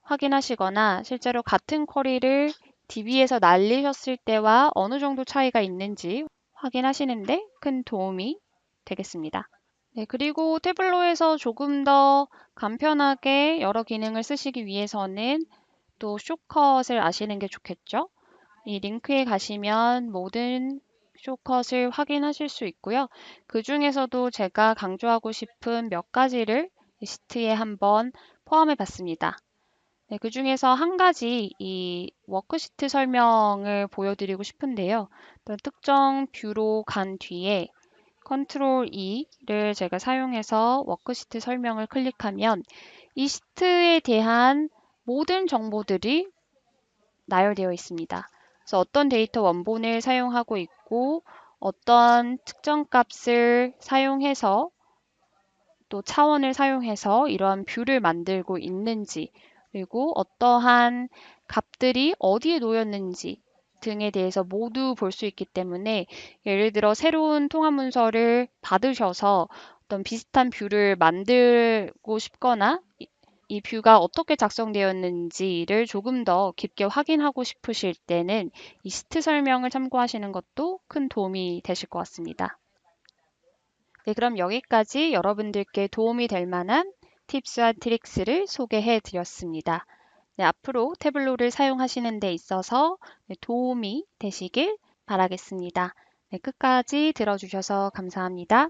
확인하시거나 실제로 같은 쿼리를 DB에서 날리셨을 때와 어느 정도 차이가 있는지 확인하시는데 큰 도움이 되겠습니다. 네, 그리고 태블로에서 조금 더 간편하게 여러 기능을 쓰시기 위해서는 또 숏컷을 아시는 게 좋겠죠. 이 링크에 가시면 모든 숏컷을 확인하실 수 있고요. 그 중에서도 제가 강조하고 싶은 몇 가지를 시트에 한번 포함해 봤습니다. 네, 그 중에서 한 가지 이 워크시트 설명을 보여드리고 싶은데요. 특정 뷰로 간 뒤에 컨트롤 E를 제가 사용해서 워크시트 설명을 클릭하면 이 시트에 대한 모든 정보들이 나열되어 있습니다. 그래서 어떤 데이터 원본을 사용하고 있고 어떤 특정 값을 사용해서 또 차원을 사용해서 이러한 뷰를 만들고 있는지, 그리고 어떠한 값들이 어디에 놓였는지 등에 대해서 모두 볼 수 있기 때문에, 예를 들어 새로운 통합 문서를 받으셔서 어떤 비슷한 뷰를 만들고 싶거나 이 뷰가 어떻게 작성되었는지를 조금 더 깊게 확인하고 싶으실 때는 이 시트 설명을 참고하시는 것도 큰 도움이 되실 것 같습니다. 네, 그럼 여기까지 여러분들께 도움이 될 만한 팁스와 트릭스를 소개해 드렸습니다. 네, 앞으로 태블로를 사용하시는 데 있어서 도움이 되시길 바라겠습니다. 네, 끝까지 들어주셔서 감사합니다.